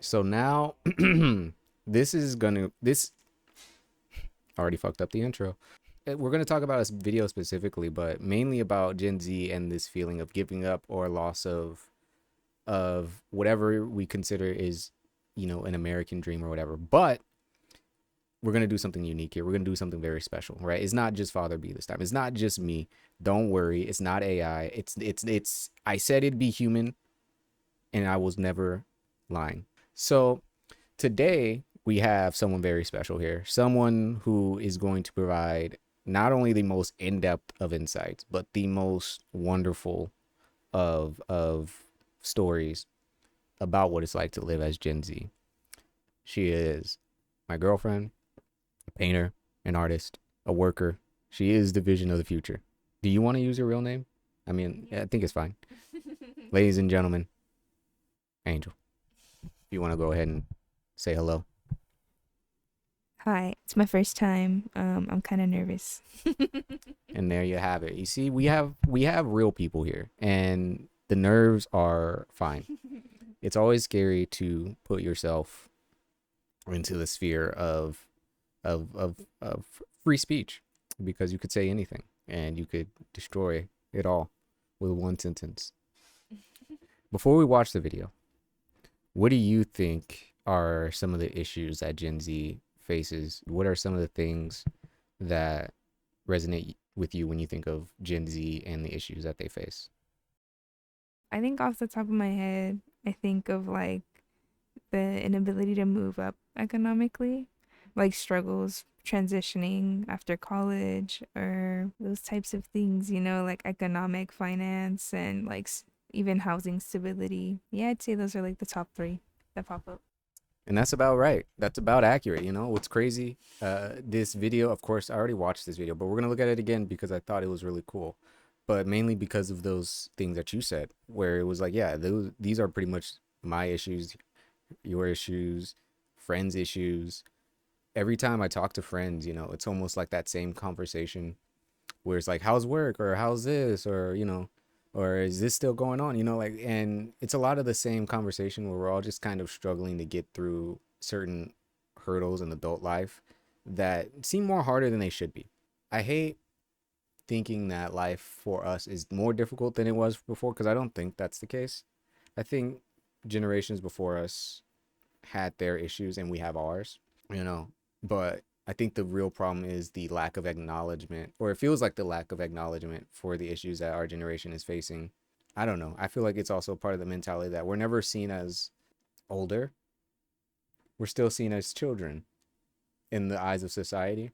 So now this already fucked up the intro. We're gonna talk about a video specifically, but mainly about Gen Z and this feeling of giving up or loss of whatever we consider is, an American dream or whatever. But we're gonna do something unique here. We're gonna do something very special, right? It's not just Father B this time. It's not just me. Don't worry. It's not AI. It's. I said it'd be human, and I was never lying. So today we have someone very special here. Someone who is going to provide not only the most in-depth of insights, but the most wonderful of stories about what it's like to live as Gen Z. She is my girlfriend, a painter, an artist, a worker. She is the vision of the future. Do you want to use your real name? I mean, I think it's fine. Ladies and gentlemen, Angel. If you want to go ahead and say hello. Hi, it's my first time. I'm kind of nervous. And there you have it. You see, we have real people here, and the nerves are fine. It's always scary to put yourself into the sphere of free speech, because you could say anything and you could destroy it all with one sentence. Before we watch the video, what do you think are some of the issues that Gen Z faces? What are some of the things that resonate with you when you think of Gen Z and the issues that they face? I think off the top of my head, I think of like the inability to move up economically, like struggles transitioning after college or those types of things, like economic finance and like even housing stability. Yeah, I'd say those are like the top three that pop up. And that's about right. That's about accurate. What's crazy? This video, of course, I already watched this video, but we're gonna look at it again because I thought it was really cool. But mainly because of those things that you said, where it was like, yeah, these are pretty much my issues, your issues, friends' issues. Every time I talk to friends, it's almost like that same conversation where it's like, how's work, or how's this, or or is this still going on, like, and it's a lot of the same conversation where we're all just kind of struggling to get through certain hurdles in adult life that seem more harder than they should be. I hate thinking that life for us is more difficult than it was before, because I don't think that's the case. I think generations before us had their issues and we have ours, but I think the real problem is the lack of acknowledgement, or it feels like the lack of acknowledgement for the issues that our generation is facing. I don't know. I feel like it's also part of the mentality that we're never seen as older. We're still seen as children in the eyes of society.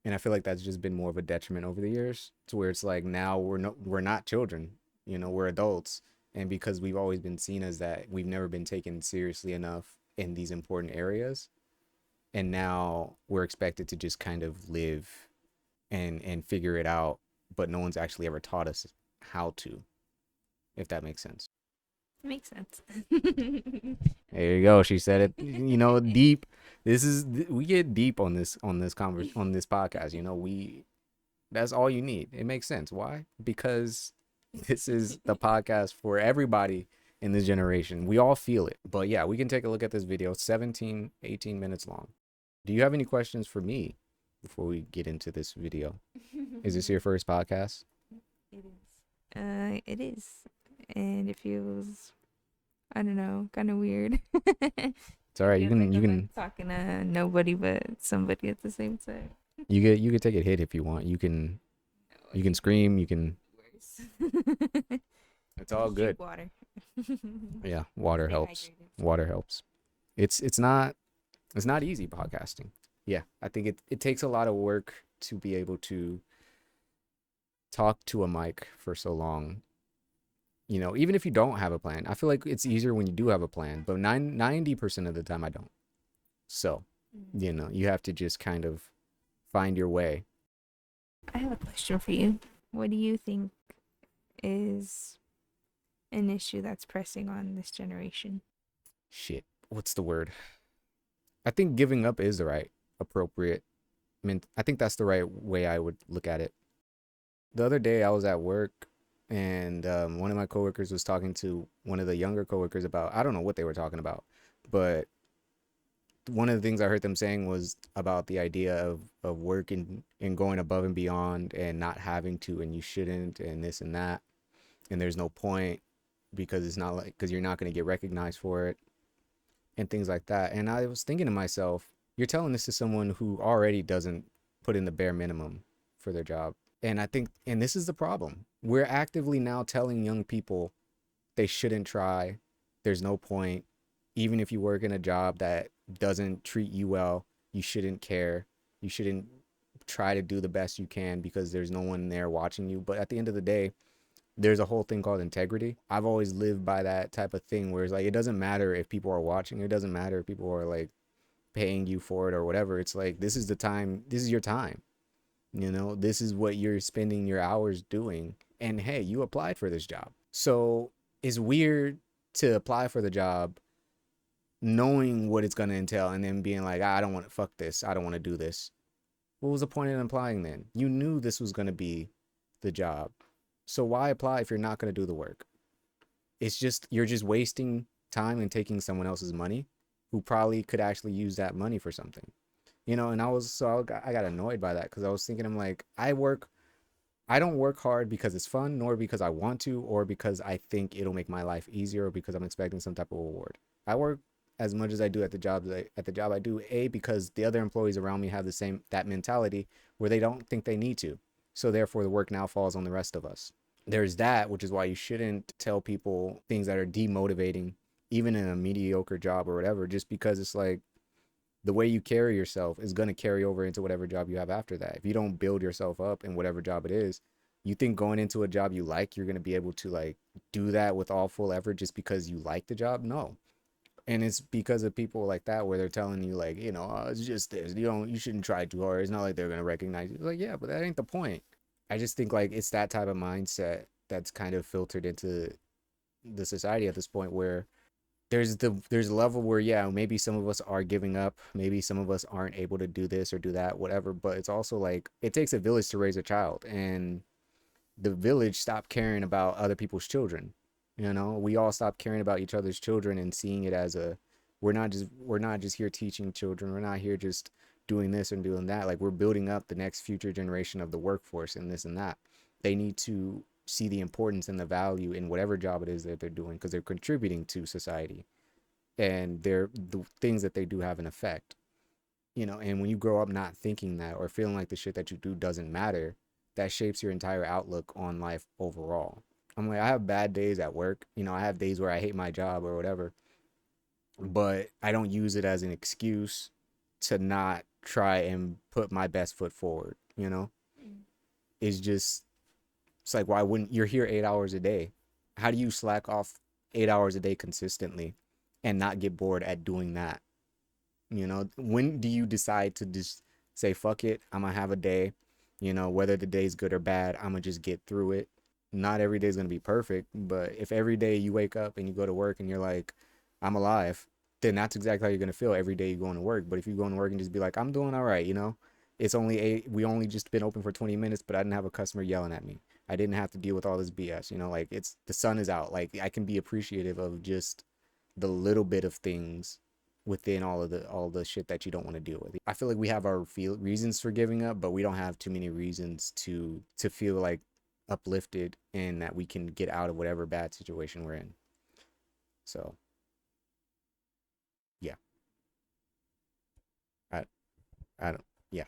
And I feel like that's just been more of a detriment over the years, to where it's like now we're not children, we're adults. And because we've always been seen as that, we've never been taken seriously enough in these important areas, and now we're expected to just kind of live and figure it out, but no one's actually ever taught us how to, if that makes sense. It makes sense. There you go, she said it. Deep. We get deep on this on this podcast. We That's all you need. It makes sense. Why? Because this is the podcast for everybody in this generation. We all feel it. But yeah, we can take a look at this video. 18 minutes long. Do you have any questions for me before we get into this video? Is this your first podcast? It is. It is. And it feels, I don't know, kind of weird. It's all right. Feels like I'm like talking to nobody but somebody at the same time. You could take a hit if you want. You can scream. You can. It's all good. Water. Yeah, water Stay helps. hydrated. Water helps. It's not easy podcasting. Yeah, I think it takes a lot of work to be able to talk to a mic for so long. Even if you don't have a plan. I feel like it's easier when you do have a plan, but 90% of the time I don't. So, you have to just kind of find your way. I have a question for you. What do you think is an issue that's pressing on this generation? Shit. What's the word? I think giving up is the right, appropriate. I think that's the right way I would look at it. The other day I was at work, and one of my coworkers was talking to one of the younger coworkers about, I don't know what they were talking about, But one of the things I heard them saying was about the idea of working and going above and beyond and not having to, and you shouldn't, and this and that, and there's no point because it's not like, because you're not going to get recognized for it and things like that. And I was thinking to myself, you're telling this to someone who already doesn't put in the bare minimum for their job. And I think, and this is the problem, we're actively now telling young people they shouldn't try. There's no point. Even if you work in a job that doesn't treat you well, you shouldn't care. You shouldn't try to do the best you can because there's no one there watching you. But at the end of the day, there's a whole thing called integrity. I've always lived by that type of thing where it's like, it doesn't matter if people are watching. It doesn't matter if people are like paying you for it or whatever. It's like, this is the time. This is your time. You know, this is what you're spending your hours doing. And hey, you applied for this job. So it's weird to apply for the job knowing what it's going to entail and then being like, I don't want to, fuck this. I don't want to do this. What was the point in applying then? You knew this was going to be the job. So why apply if you're not going to do the work? It's just, you're just wasting time and taking someone else's money who probably could actually use that money for something. You know, and I got annoyed by that because I was thinking, I'm like, I don't work hard because it's fun, nor because I want to, or because I think it'll make my life easier, or because I'm expecting some type of reward. I work as much as I do at the job I do, A, because the other employees around me have the same that mentality where they don't think they need to. So therefore the work now falls on the rest of us. There's that, which is why you shouldn't tell people things that are demotivating, even in a mediocre job or whatever, just because it's like the way you carry yourself is going to carry over into whatever job you have after that. If you don't build yourself up in whatever job it is, you think going into a job you like, you're going to be able to like do that with all full effort just because you like the job? No. And it's because of people like that where they're telling you like, you know, oh, it's just this. You shouldn't try too hard. It's not like they're going to recognize you. It's like, yeah, but that ain't the point. I just think like it's that type of mindset that's kind of filtered into the society at this point where there's a level where yeah, maybe some of us are giving up, maybe some of us aren't able to do this or do that, whatever, but it's also like it takes a village to raise a child, and the village stopped caring about other people's children. You know, we all stopped caring about each other's children and seeing it as a, we're not just here teaching children, we're not here just doing this and doing that. Like we're building up the next future generation of the workforce and this and that. They need to see the importance and the value in whatever job it is that they're doing because they're contributing to society, and they're the things that they do have an effect. You know, and when you grow up not thinking that or feeling like the shit that you do doesn't matter, that shapes your entire outlook on life overall. I'm like, I have bad days at work. You know, I have days where I hate my job or whatever, but I don't use it as an excuse to not try and put my best foot forward. You know, it's just, it's like, why wouldn't, you're here 8 hours a day? How do you slack off 8 hours a day consistently and not get bored at doing that? You know, when do you decide to just say, fuck it, I'm gonna have a day, you know, whether the day's good or bad, I'm gonna just get through it. Not every day's gonna be perfect, but if every day you wake up and you go to work and you're like, I'm alive, then that's exactly how you're gonna feel every day you go to work. But if you go to work and just be like, I'm doing all right, you know, it's only we only just been open for 20 minutes, but I didn't have a customer yelling at me. I didn't have to deal with all this BS, you know, like it's the sun is out. Like I can be appreciative of just the little bit of things within all the shit that you don't want to deal with. I feel like we have our reasons for giving up, but we don't have too many reasons to feel like uplifted and that we can get out of whatever bad situation we're in. So yeah, I I don't yeah.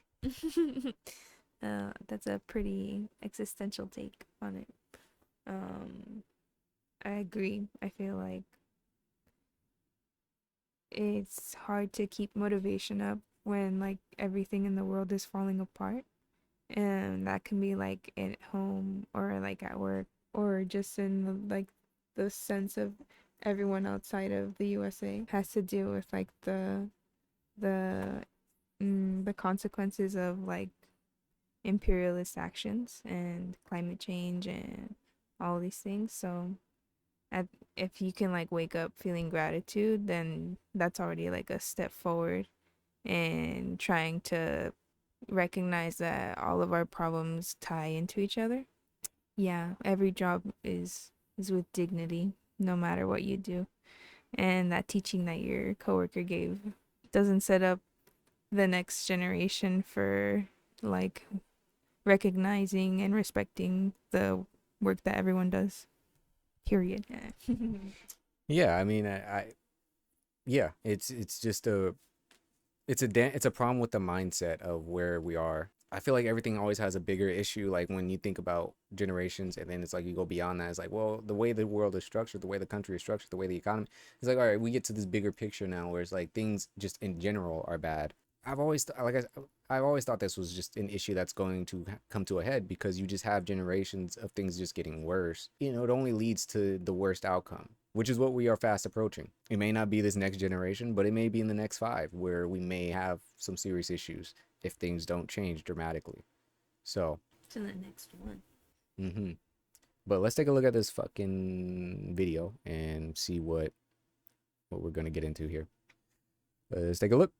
That's a pretty existential take on it. Um, I agree. I feel like it's hard to keep motivation up when like everything in the world is falling apart. And that can be like at home or like at work or just in like the sense of everyone outside of the USA has to deal with like the the consequences of like imperialist actions and climate change and all these things. So at, if you can like wake up feeling gratitude, then that's already like a step forward and trying to recognize that all of our problems tie into each other. Yeah, every job is with dignity, no matter what you do. and that teaching that your coworker gave doesn't set up the next generation for like recognizing and respecting the work that everyone does. Period. Yeah, I mean, yeah, it's just it's a problem with the mindset of where we are. I feel like everything always has a bigger issue. Like when you think about generations, and then it's like you go beyond that. It's like, well, the way the world is structured, the way the country is structured, the way the economy. It's like, all right, we get to this bigger picture now, where it's like things just in general are bad. I've always thought this was just an issue that's going to come to a head because you just have generations of things just getting worse. You know, it only leads to the worst outcome, which is what we are fast approaching. It may not be this next generation, but it may be in the next five where we may have some serious issues if things don't change dramatically. So, To the next one. mm-hmm. But let's take a look at this fucking video and see what we're gonna get into here. Let's take a look.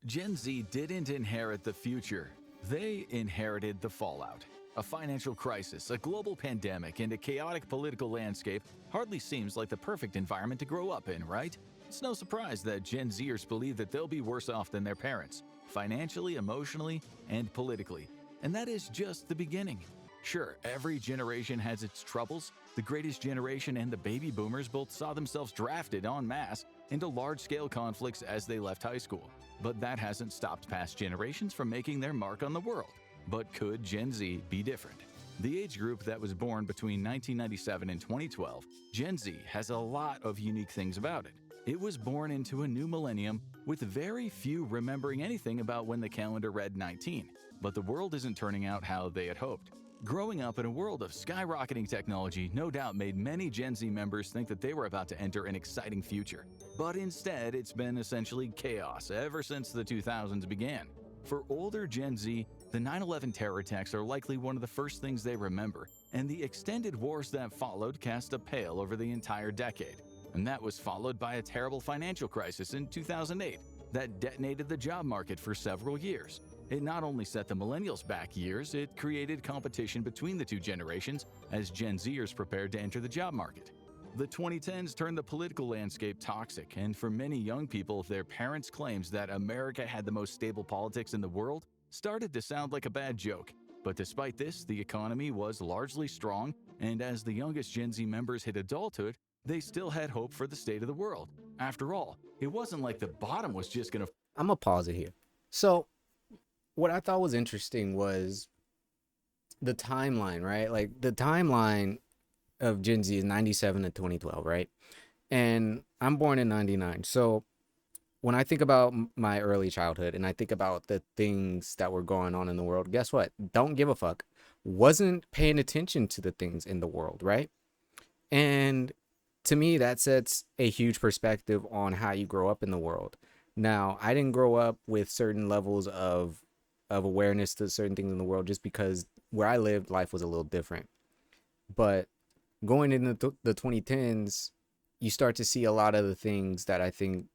Gen Z didn't inherit the future. They inherited the fallout. A financial crisis, a global pandemic, and a chaotic political landscape hardly seems like the perfect environment to grow up in, right? It's no surprise that Gen Zers believe that they'll be worse off than their parents, financially, emotionally, and politically. And that is just the beginning. Sure, every generation has its troubles. The greatest generation and the baby boomers both saw themselves drafted en masse into large-scale conflicts as they left high school. But that hasn't stopped past generations from making their mark on the world. But could Gen Z be different? The age group that was born between 1997 and 2012, Gen Z has a lot of unique things about it. It was born into a new millennium with very few remembering anything about when the calendar read 19. But the world isn't turning out how they had hoped. Growing up in a world of skyrocketing technology no doubt made many Gen Z members think that they were about to enter an exciting future. But instead, it's been essentially chaos ever since the 2000s began. For older Gen Z, the 9/11 terror attacks are likely one of the first things they remember, and the extended wars that followed cast a pale over the entire decade. And that was followed by a terrible financial crisis in 2008 that detonated the job market for several years. It not only set the millennials back years, it created competition between the two generations as Gen Zers prepared to enter the job market. The 2010s turned the political landscape toxic, and for many young people, their parents' claims that America had the most stable politics in the world started to sound like a bad joke. But despite this, the economy was largely strong, and as the youngest Gen Z members hit adulthood, they still had hope for the state of the world. After all, it wasn't like the bottom was just gonna. I'm gonna pause it here. So, what I thought was interesting was the timeline, right? Like the timeline of Gen Z is 97 to 2012, right? And I'm born in 99. So when I think about my early childhood and I think about the things that were going on in the world, guess what? Don't give a fuck. Wasn't paying attention to the things in the world, right? And to me, that sets a huge perspective on how you grow up in the world. Now, I didn't grow up with certain levels of awareness to certain things in the world just because where I lived, life was a little different. But going into the 2010s, you start to see a lot of the things that I think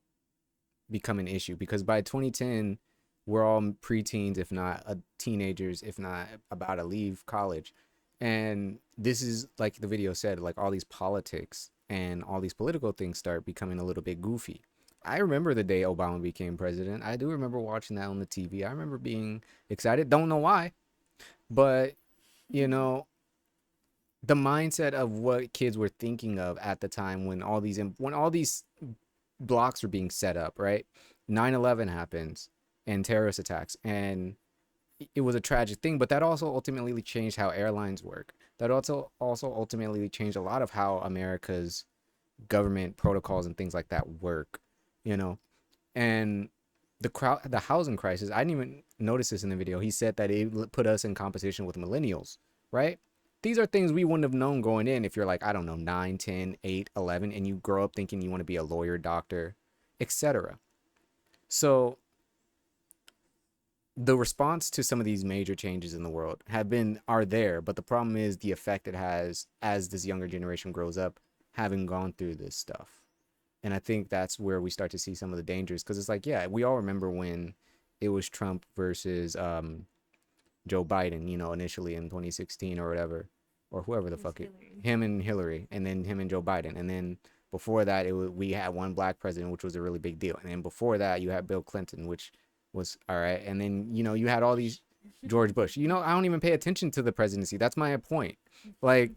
become an issue because by 2010, we're all preteens, if not teenagers, if not about to leave college. And this is like the video said, like all these politics and all these political things start becoming a little bit goofy. I remember the day Obama became president. I do remember watching that on the TV. I remember being excited. Don't know why, but you know, the mindset of what kids were thinking of at the time when all these blocks were being set up, right? 9/11 happens and terrorist attacks, and it was a tragic thing, but that also ultimately changed how airlines work. That also ultimately changed a lot of how America's government protocols and things like that work, you know. And the housing crisis, I didn't even notice this in the video. He said that it put us in competition with millennials, right? These are things we wouldn't have known going in if you're like, I don't know, 9, 10, 8, 11, and you grow up thinking you want to be a lawyer, doctor, etc. So the response to some of these major changes in the world are there, but the problem is the effect it has as this younger generation grows up, having gone through this stuff. And I think that's where we start to see some of the dangers because it's like, yeah, we all remember when it was Trump versus Joe Biden, you know, initially in 2016 or whatever, or whoever the fuck it, him and Hillary, and then him and Joe Biden, and then Before that, we had one black president, which was a really big deal. And then before that, you had Bill Clinton, which was all right. And then, you had all these George Bush. I don't even pay attention to the presidency. That's my point. Like,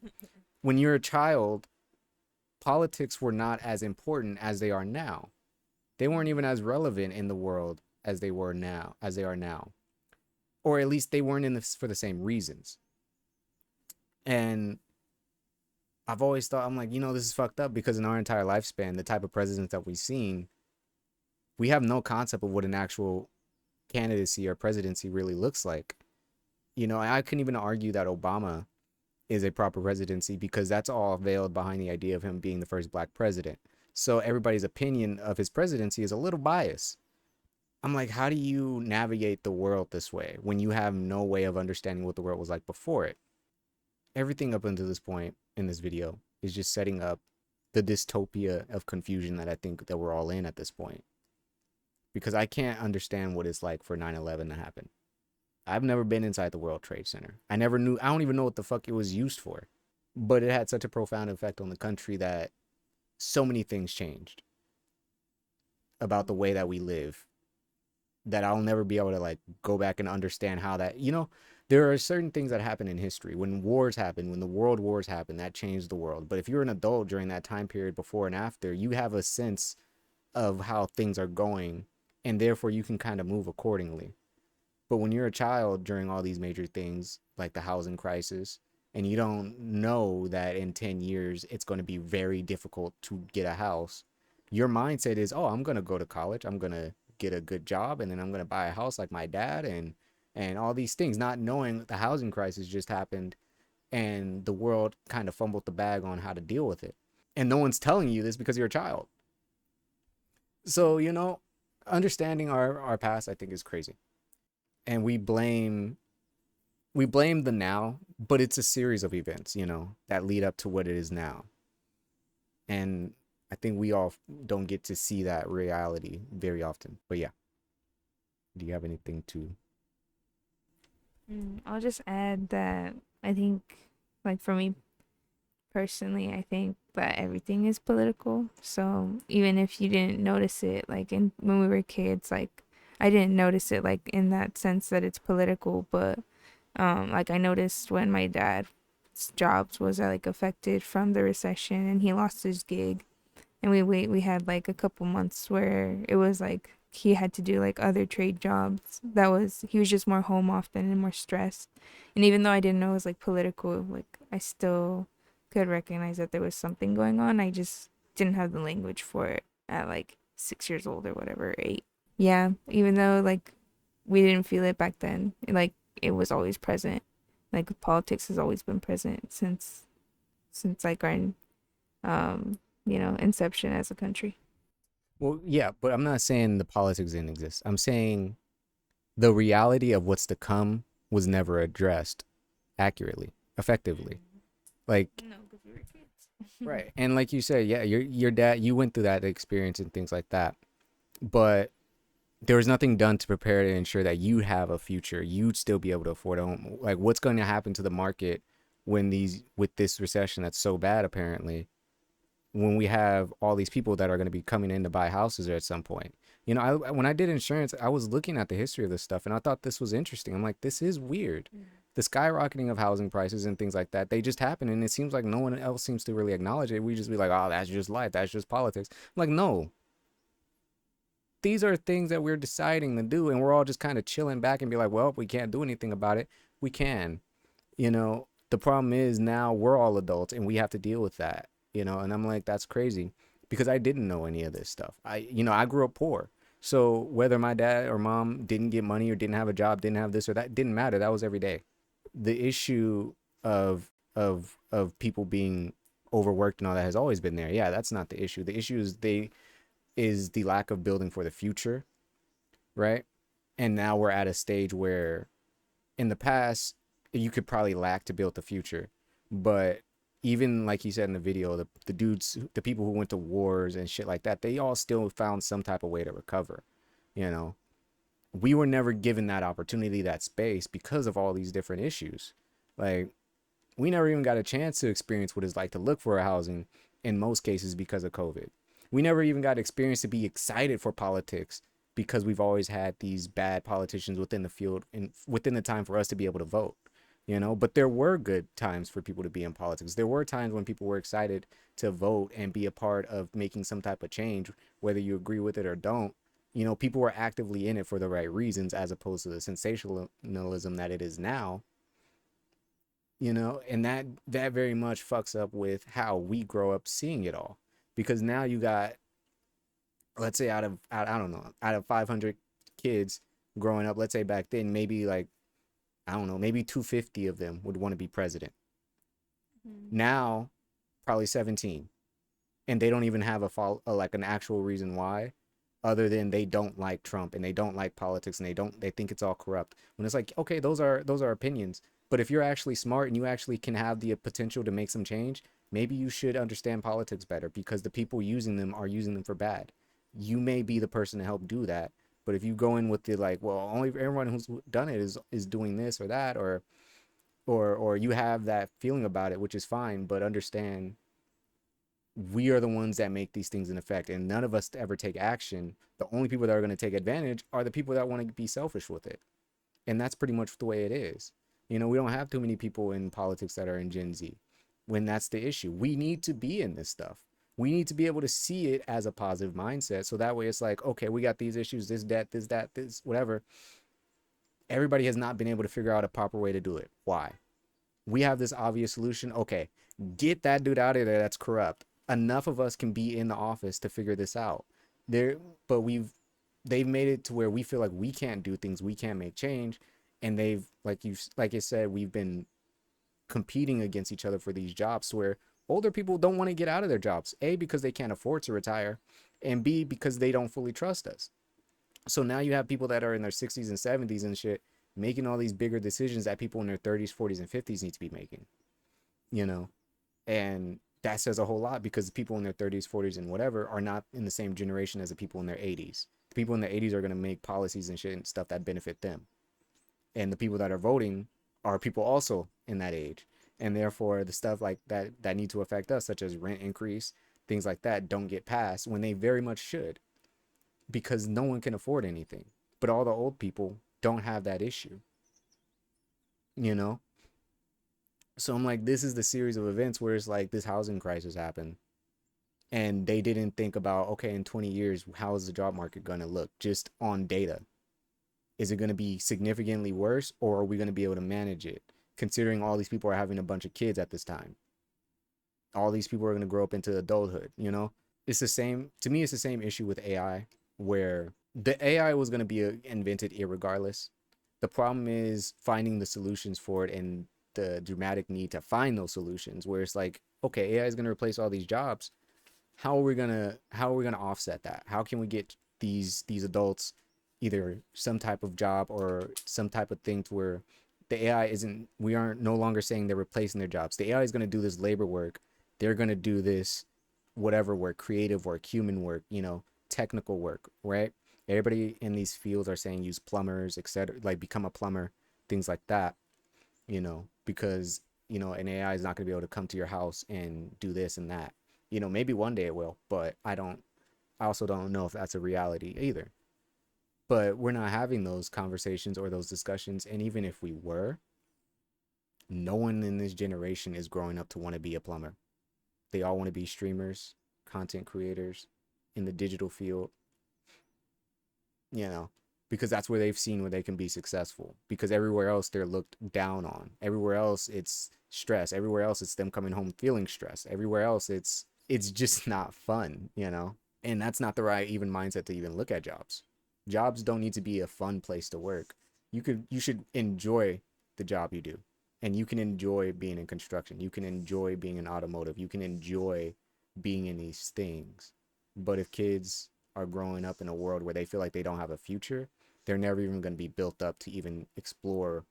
when you're a child, politics were not as important as they are now. They weren't even as relevant in the world as they are now. Or at least they weren't in this for the same reasons. And I've always thought, I'm like, this is fucked up, because in our entire lifespan, the type of presidents that we've seen, we have no concept of what an actual candidacy or presidency really looks like. I couldn't even argue that Obama is a proper presidency, because that's all veiled behind the idea of him being the first black president. So everybody's opinion of his presidency is a little biased. I'm like, how do you navigate the world this way when you have no way of understanding what the world was like before it? Everything up until this point in this video is just setting up the dystopia of confusion that I think that we're all in at this point. Because I can't understand what it's like for 9/11 to happen. I've never been inside the World Trade Center. I don't even know what the fuck it was used for. But it had such a profound effect on the country that so many things changed about the way that we live, that I'll never be able to like go back and understand how that, there are certain things that happen in history. When wars happen, when the world wars happen, that changed the world. But if you're an adult during that time period before and after, you have a sense of how things are going, and therefore you can kind of move accordingly. But when you're a child during all these major things like the housing crisis, and you don't know that in 10 years it's going to be very difficult to get a house, your mindset is, oh, I'm going to go to college, I'm going to get a good job, and then I'm going to buy a house like my dad, and all these things, not knowing the housing crisis just happened and the world kind of fumbled the bag on how to deal with it. And no one's telling you this because you're a child. So, understanding our past, I think, is crazy. And we blame the now, but it's a series of events, that lead up to what it is now. And I think we all don't get to see that reality very often. But yeah. Do you have anything to... I'll just add that I think, like, for me personally, I think that everything is political. So even if you didn't notice it, like when we were kids, like I didn't notice it like in that sense that it's political, but like I noticed when my dad's jobs was like affected from the recession and he lost his gig, and we had like a couple months where it was like he had to do like other trade jobs. He was just more home often and more stressed. And even though I didn't know it was like political, like I still could recognize that there was something going on. I just didn't have the language for it at like 6 years old or whatever, 8. Yeah, even though like we didn't feel it back then, like it was always present. Like politics has always been present since like our inception as a country. Well, yeah, but I'm not saying the politics didn't exist. I'm saying the reality of what's to come was never addressed accurately, effectively. Like, no, because we were kids. right. And like you said, yeah, your dad, you went through that experience and things like that. But there was nothing done to prepare to ensure that you have a future. You'd still be able to afford a home. Like, what's going to happen to the market with this recession that's so bad, apparently, when we have all these people that are going to be coming in to buy houses at some point? When I did insurance, I was looking at the history of this stuff, and I thought this was interesting. I'm like, this is weird. The skyrocketing of housing prices and things like that, they just happen, and it seems like no one else seems to really acknowledge it. We just be like, oh, that's just life, that's just politics. I'm like, no. These are things that we're deciding to do, and we're all just kind of chilling back and be like, well, we can't do anything about it. We can. The problem is now we're all adults, and we have to deal with that. And I'm like, that's crazy, because I didn't know any of this stuff. I grew up poor. So whether my dad or mom didn't get money or didn't have a job, didn't have this or that, didn't matter. That was every day. The issue of people being overworked and all that has always been there. Yeah, that's not the issue. The issue is the lack of building for the future, right? And now we're at a stage where in the past you could probably lack to build the future, but even like he said in the video, the people who went to wars and shit like that, they all still found some type of way to recover. We were never given that opportunity, that space, because of all these different issues. Like, we never even got a chance to experience what it's like to look for a housing in most cases because of COVID. We never even got experience to be excited for politics because we've always had these bad politicians within the field and within the time for us to be able to vote, you know. But there were good times for people to be in politics. There were times when people were excited to vote and be a part of making some type of change, whether you agree with it or don't. You know, people were actively in it for the right reasons as opposed to the sensationalism that it is now, you know. And that very much fucks up with how we grow up seeing it all, because now you got, let's say I don't know, out of 500 kids growing up, let's say back then, maybe like, I don't know, maybe 250 of them would want to be president. Now probably 17, and they don't even have like an actual reason why, other than they don't like Trump and they don't like politics and they think it's all corrupt. When it's like, okay, those are opinions, but if you're actually smart and you actually can have the potential to make some change, maybe you should understand politics better, because the people using them are using them for bad. You may be the person to help do that, but if you go in with the like, well, only everyone who's done it is doing this or that, or you have that feeling about it, which is fine, but understand we are the ones that make these things in effect, and none of us ever take action. The only people that are going to take advantage are the people that want to be selfish with it, and that's pretty much the way it is. You know, we don't have too many people in politics that are in Gen Z. When that's the issue, we need to be in this stuff. We need to be able to see it as a positive mindset, so that way it's like, okay, we got these issues, this, debt, this, that, this, whatever. Everybody has not been able to figure out a proper way to do it. Why? We have this obvious solution. Okay, get that dude out of there that's corrupt. Enough of us can be in the office to figure this out. There, but they've made it to where we feel like we can't do things, we can't make change, and they've, like you said, we've been competing against each other for these jobs, where older people don't want to get out of their jobs. A, because they can't afford to retire, and B, because they don't fully trust us. So now you have people that are in their 60s and 70s and shit making all these bigger decisions that people in their 30s, 40s, and 50s need to be making, you know? And that says a whole lot, because the people in their 30s, 40s, and whatever are not in the same generation as the people in their 80s. The people in their 80s are going to make policies and shit and stuff that benefit them. And the people that are voting are people also in that age. And therefore, the stuff like that need to affect us, such as rent increase, things like that, don't get passed when they very much should, because no one can afford anything. But all the old people don't have that issue, you know? So I'm like, this is the series of events where it's like this housing crisis happened. And they didn't think about, okay, in 20 years, how is the job market going to look just on data? Is it going to be significantly worse, or are we going to be able to manage it? Considering all these people are having a bunch of kids at this time. All these people are going to grow up into adulthood, you know? It's the same, to me, it's the same issue with AI, where the AI was going to be invented irregardless. The problem is finding the solutions for it and the dramatic need to find those solutions, where it's like, okay, AI is going to replace all these jobs. How are we gonna offset that? How can we get these adults either some type of job or some type of thing to where the AI isn't, we aren't no longer saying they're replacing their jobs. The AI is going to do this labor work. They're going to do this whatever work, creative work, human work, you know, technical work, right? Everybody in these fields are saying use plumbers, etc., like become a plumber, things like that, you know, because, you know, an AI is not going to be able to come to your house and do this and that. You know, maybe one day it will, but I also don't know if that's a reality either. But we're not having those conversations or those discussions. And even if we were, no one in this generation is growing up to want to be a plumber. They all want to be streamers, content creators in the digital field, you know, because that's where they've seen where they can be successful. Because everywhere else they're looked down on. Everywhere else it's stress. Everywhere else it's them coming home feeling stress. Everywhere else it's just not fun, you know? And that's not the right even mindset to even look at jobs. Jobs don't need to be a fun place to work. You should enjoy the job you do. And you can enjoy being in construction. You can enjoy being in automotive. You can enjoy being in these things. But if kids are growing up in a world where they feel like they don't have a future, they're never even going to be built up to even explore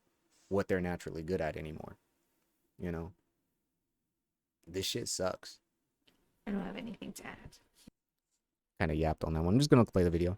what they're naturally good at anymore. You know? This shit sucks. I don't have anything to add. Kind of yapped on that one. I'm just going to play the video.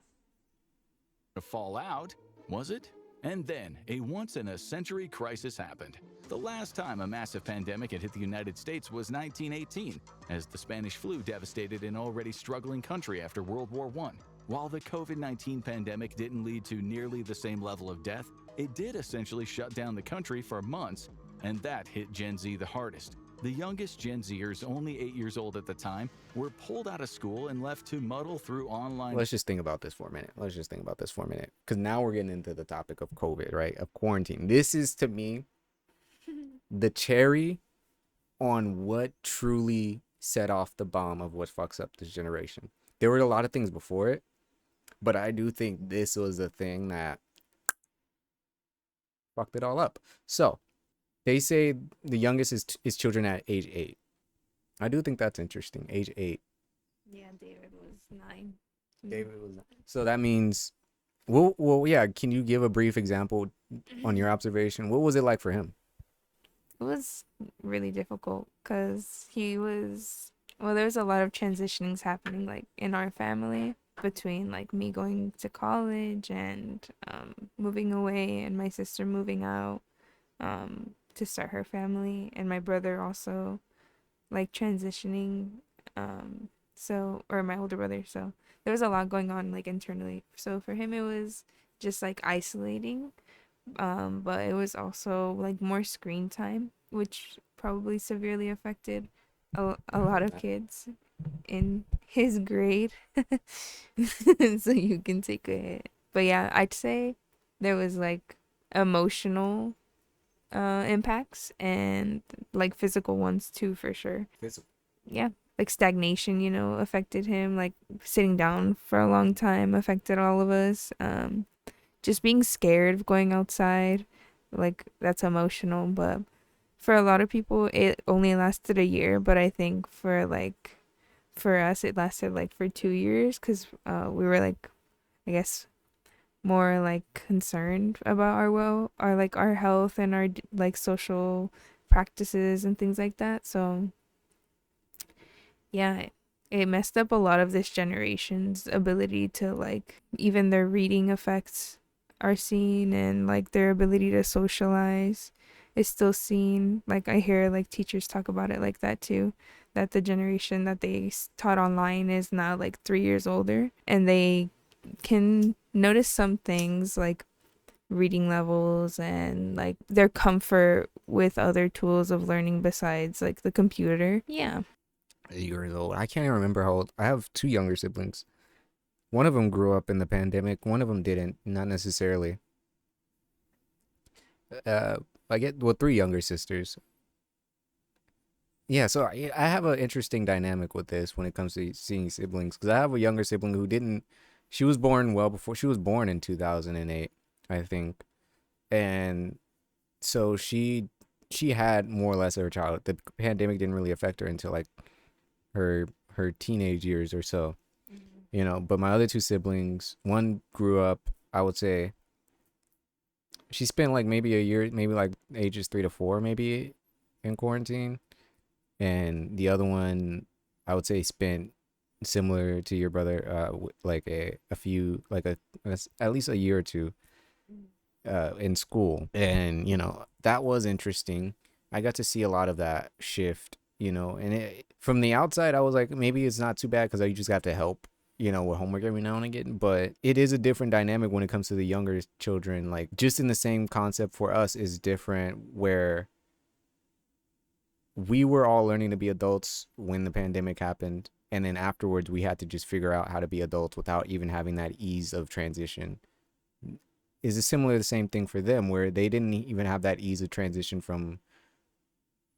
To fall out, was it? And then, a once-in-a-century crisis happened. The last time a massive pandemic had hit the United States was 1918, as the Spanish flu devastated an already struggling country after World War I. While the COVID-19 pandemic didn't lead to nearly the same level of death, it did essentially shut down the country for months, and that hit Gen Z the hardest. The youngest Gen Zers, only 8 years old at the time, were pulled out of school and left to muddle through online. Let's just think about this for a minute. Because now we're getting into the topic of COVID, right? Of quarantine. This is, to me, the cherry on what truly set off the bomb of what fucks up this generation. There were a lot of things before it, but I do think this was the thing that fucked it all up. So they say the youngest is children at age 8. I do think that's interesting. Age 8. Yeah, David was 9. David was 9. So that means, well, yeah. Can you give a brief example on your observation? What was it like for him? It was really difficult because there's a lot of transitionings happening like in our family between like me going to college and moving away and my sister moving out to start her family, and my brother also like transitioning, or my older brother. So there was a lot going on like internally. So for him it was just like isolating, but it was also like more screen time, which probably severely affected a lot of kids in his grade. So you can take a hit. But yeah, I'd say there was like emotional impacts and like physical ones too, for sure. Yeah, like stagnation, affected him. Like sitting down for a long time affected all of us. Just being scared of going outside, like that's emotional. But for a lot of people it only lasted a year, but I think for us it lasted like for 2 years, because we were like, I guess, more like concerned about our health and our like social practices and things like that. So yeah, it messed up a lot of this generation's ability to like, even their reading effects are seen, and like their ability to socialize is still seen. Like I hear like teachers talk about it like that too, that the generation that they taught online is now like 3 years older, and they can notice some things like reading levels and like their comfort with other tools of learning besides like the computer. Yeah. 8 years old. I can't even remember how old. I have 2 younger siblings. One of them grew up in the pandemic. One of them didn't. Not necessarily. I get 3 younger sisters. Yeah, so I have an interesting dynamic with this when it comes to seeing siblings, because I have a younger sibling who didn't. She was born well before. She was born in 2008, I think, and so she had more or less her childhood. The pandemic didn't really affect her until like her teenage years or so, But my other 2 siblings, one grew up, I would say, she spent like maybe a year, maybe like ages 3 to 4, maybe in quarantine. And the other one, I would say, spent similar to your brother, like a few, like at least a year or 2 in school. And that was interesting. I got to see a lot of that shift, and from the outside I was like, maybe it's not too bad because I just got to help, with homework every now and again. But it is a different dynamic when it comes to the younger children. Like, just in the same concept for us is different, where we were all learning to be adults when the pandemic happened, and then afterwards we had to just figure out how to be adults without even having that ease of transition. Is it similar, the same thing for them, where they didn't even have that ease of transition from,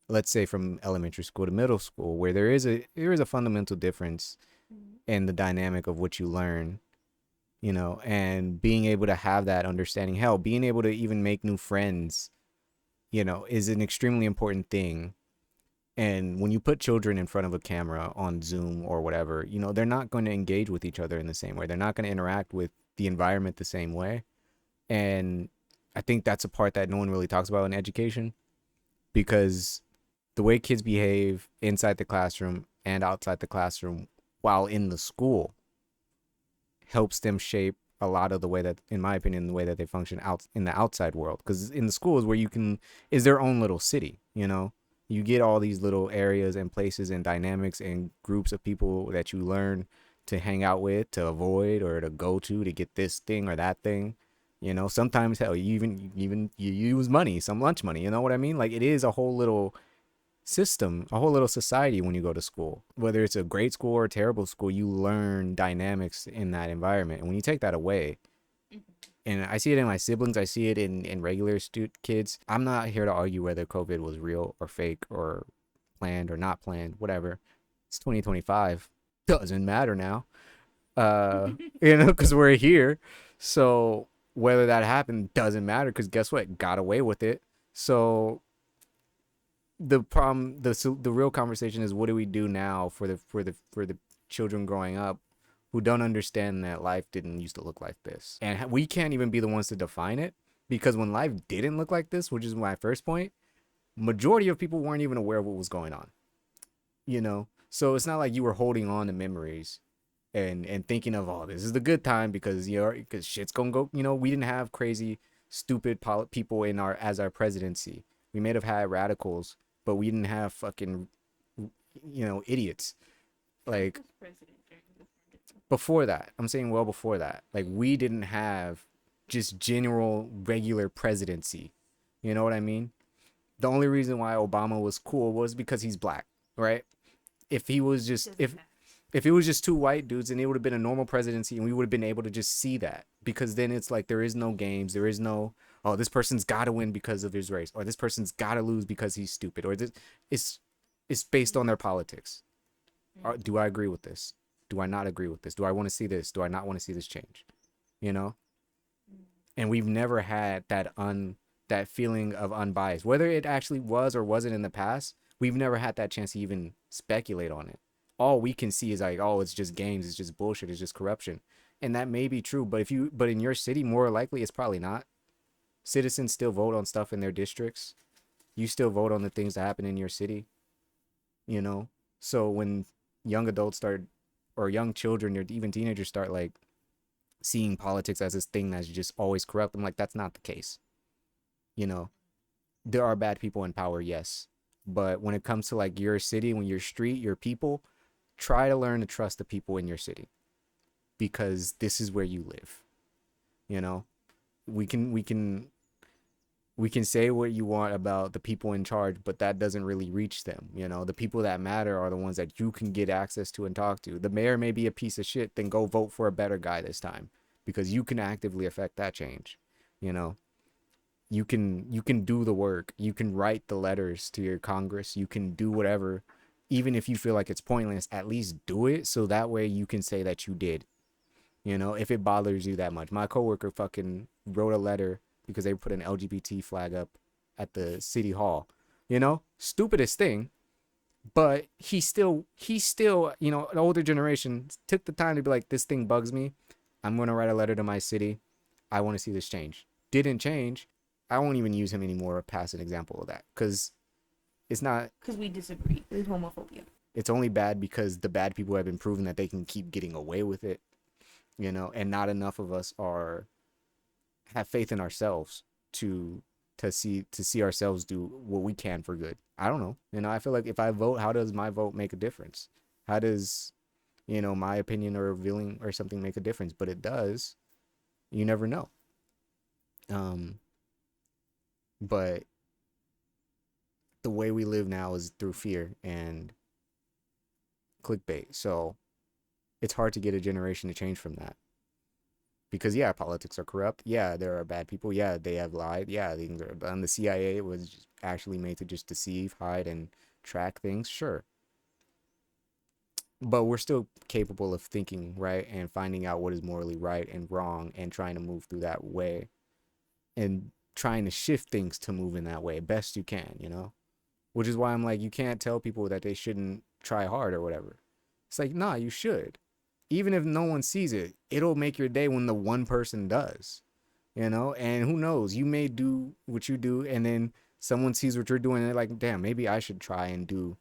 let's say, from elementary school to middle school, where there is a fundamental difference in the dynamic of what you learn, and being able to have that understanding, hell, being able to even make new friends, is an extremely important thing. And when you put children in front of a camera on Zoom or whatever, they're not going to engage with each other in the same way. They're not going to interact with the environment the same way. And I think that's a part that no one really talks about in education, because the way kids behave inside the classroom and outside the classroom while in the school helps them shape a lot of the way that, in my opinion, the way that they function out in the outside world. Because in the schools where you can, is their own little city, you know? You get all these little areas and places and dynamics and groups of people that you learn to hang out with, to avoid, or to go to get this thing or that thing. You know, sometimes hell, you use money, some lunch money. You know what I mean? Like, it is a whole little system, a whole little society when you go to school. Whether it's a great school or a terrible school, you learn dynamics in that environment. And when you take that away, and I see it in my siblings, I see it in regular kids. I'm not here to argue whether COVID was real or fake or planned or not planned, whatever. It's 2025. Doesn't matter now. You know, because we're here. So whether that happened doesn't matter, because guess what? Got away with it. So the problem, the real conversation is, what do we do now for the children growing up who don't understand that life didn't used to look like this, and we can't even be the ones to define it, because when life didn't look like this, which is my first point, majority of people weren't even aware of what was going on, you know. So it's not like you were holding on to memories and thinking of, oh, this is the good time because because shit's gonna go, you know. We didn't have crazy stupid people in our as our presidency. We may have had radicals, but we didn't have fucking, you know, idiots. Like, before that, I'm saying well before that, like, we didn't have just general regular presidency. You know what I mean? The only reason why Obama was cool was because he's black, right? If he was just if it was just two white dudes, then it would have been a normal presidency, and we would have been able to just see that, because then it's like there is no games, there is no, oh, this person's got to win because of his race, or this person's got to lose because he's stupid, or this, it's based on their politics. Do I agree with this? Do I not agree with this? Do I want to see this? Do I not want to see this change? You know? And we've never had that feeling of unbiased, whether it actually was or wasn't in the past. We've never had that chance to even speculate on it. All we can see is like, oh, it's just games, it's just bullshit, it's just corruption. And that may be true, but but in your city, more likely it's probably not. Citizens still vote on stuff in their districts. You still vote on the things that happen in your city, you know? So when young adults start, or young children, or even teenagers start like seeing politics as this thing that's just always corrupt, I'm like, that's not the case. You know, there are bad people in power, yes. But when it comes to like your city, when your street, your people, try to learn to trust the people in your city, because this is where you live. You know, we can say what you want about the people in charge, but that doesn't really reach them. You know, the people that matter are the ones that you can get access to and talk to. The mayor may be a piece of shit, then go vote for a better guy this time, because you can actively affect that change. You know, you can do the work. You can write the letters to your Congress. You can do whatever, even if you feel like it's pointless. At least do it, so that way you can say that you did. You know, if it bothers you that much. My coworker fucking wrote a letter because they put an LGBT flag up at the city hall. You know, stupidest thing, but he still, you know, an older generation took the time to be like, this thing bugs me. I'm gonna write a letter to my city. I want to see this change. Didn't change. I won't even use him anymore past an example of that, because it's not, because we disagree with homophobia. It's only bad because the bad people have been proven that they can keep getting away with it, you know, and not enough of us have faith in ourselves to see ourselves do what we can for good. I don't know. You know, I feel like if I vote, how does my vote make a difference? How does, you know, my opinion or feeling or something make a difference? But it does. You never know. But the way we live now is through fear and clickbait. So it's hard to get a generation to change from that. Because, yeah, politics are corrupt. Yeah, there are bad people. Yeah, they have lied. Yeah, and the CIA was actually made to just deceive, hide, and track things. Sure. But we're still capable of thinking, right? And finding out what is morally right and wrong, and trying to move through that way. And trying to shift things to move in that way best you can, you know? Which is why I'm like, you can't tell people that they shouldn't try hard or whatever. It's like, nah, you should. Even if no one sees it, it'll make your day when the one person does, you know? And who knows, you may do what you do, and then someone sees what you're doing, and they're like, damn, maybe I should try and do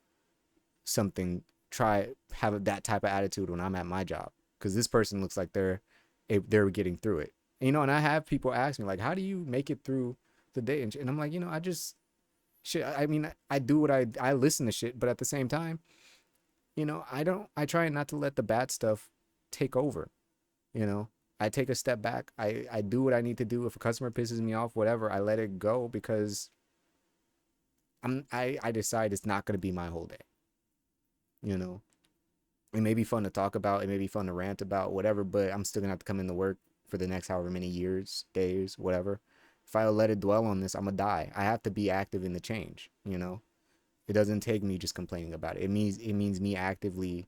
something, have that type of attitude when I'm at my job, because this person looks like they're they were getting through it. You know, and I have people ask me like, how do you make it through the day? And I'm like, you know, I just shit. I mean, I do what I listen to shit, but at the same time, you know, I try not to let the bad stuff take over. You know, I take a step back. I do what I need to do. If a customer pisses me off, whatever, I let it go because I decide it's not gonna be my whole day. You know, it may be fun to talk about, it may be fun to rant about, whatever, but I'm still gonna have to come into work for the next however many years, days, whatever. If I let it dwell on this, I'm gonna die. I have to be active in the change, you know. It doesn't take me just complaining about it. It means me actively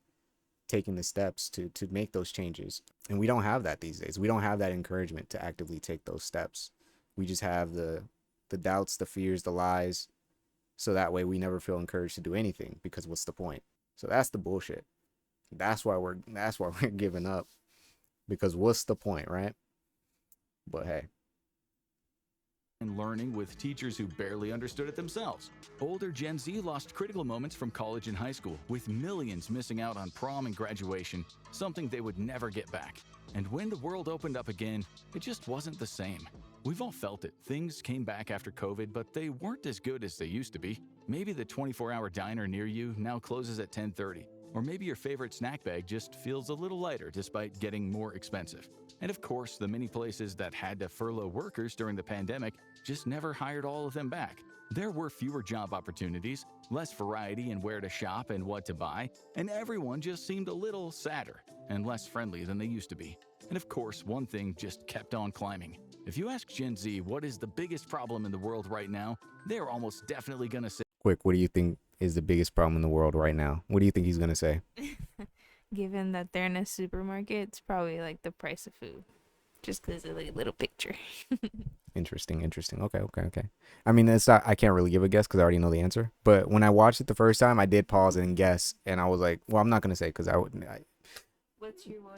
taking the steps to make those changes. And we don't have that these days. We don't have that encouragement to actively take those steps. We just have the doubts, the fears, the lies. So that way we never feel encouraged to do anything because what's the point? So that's the bullshit. That's why we're giving up because what's the point, right? But hey, And learning with teachers who barely understood it themselves. Older Gen Z lost critical moments from college and high school, with millions missing out on prom and graduation, something they would never get back. And when the world opened up again, it just wasn't the same. We've all felt it. Things came back after COVID, but they weren't as good as they used to be. Maybe the 24-hour diner near you now closes at 10:30. Or maybe your favorite snack bag just feels a little lighter despite getting more expensive. And of course, the many places that had to furlough workers during the pandemic just never hired all of them back. There were fewer job opportunities, less variety in where to shop and what to buy, and everyone just seemed a little sadder and less friendly than they used to be. And of course, one thing just kept on climbing. If you ask Gen Z what is the biggest problem in the world right now, they're almost definitely going to say, quick, what do you think is the biggest problem in the world right now? What do you think he's gonna say? Given that they're in a supermarket, it's probably like the price of food, just because of the little picture. Interesting. Okay. I mean, it's not, I can't really give a guess because I already know the answer. But when I watched it the first time, I did pause and guess, and I was like, well, I'm not gonna say because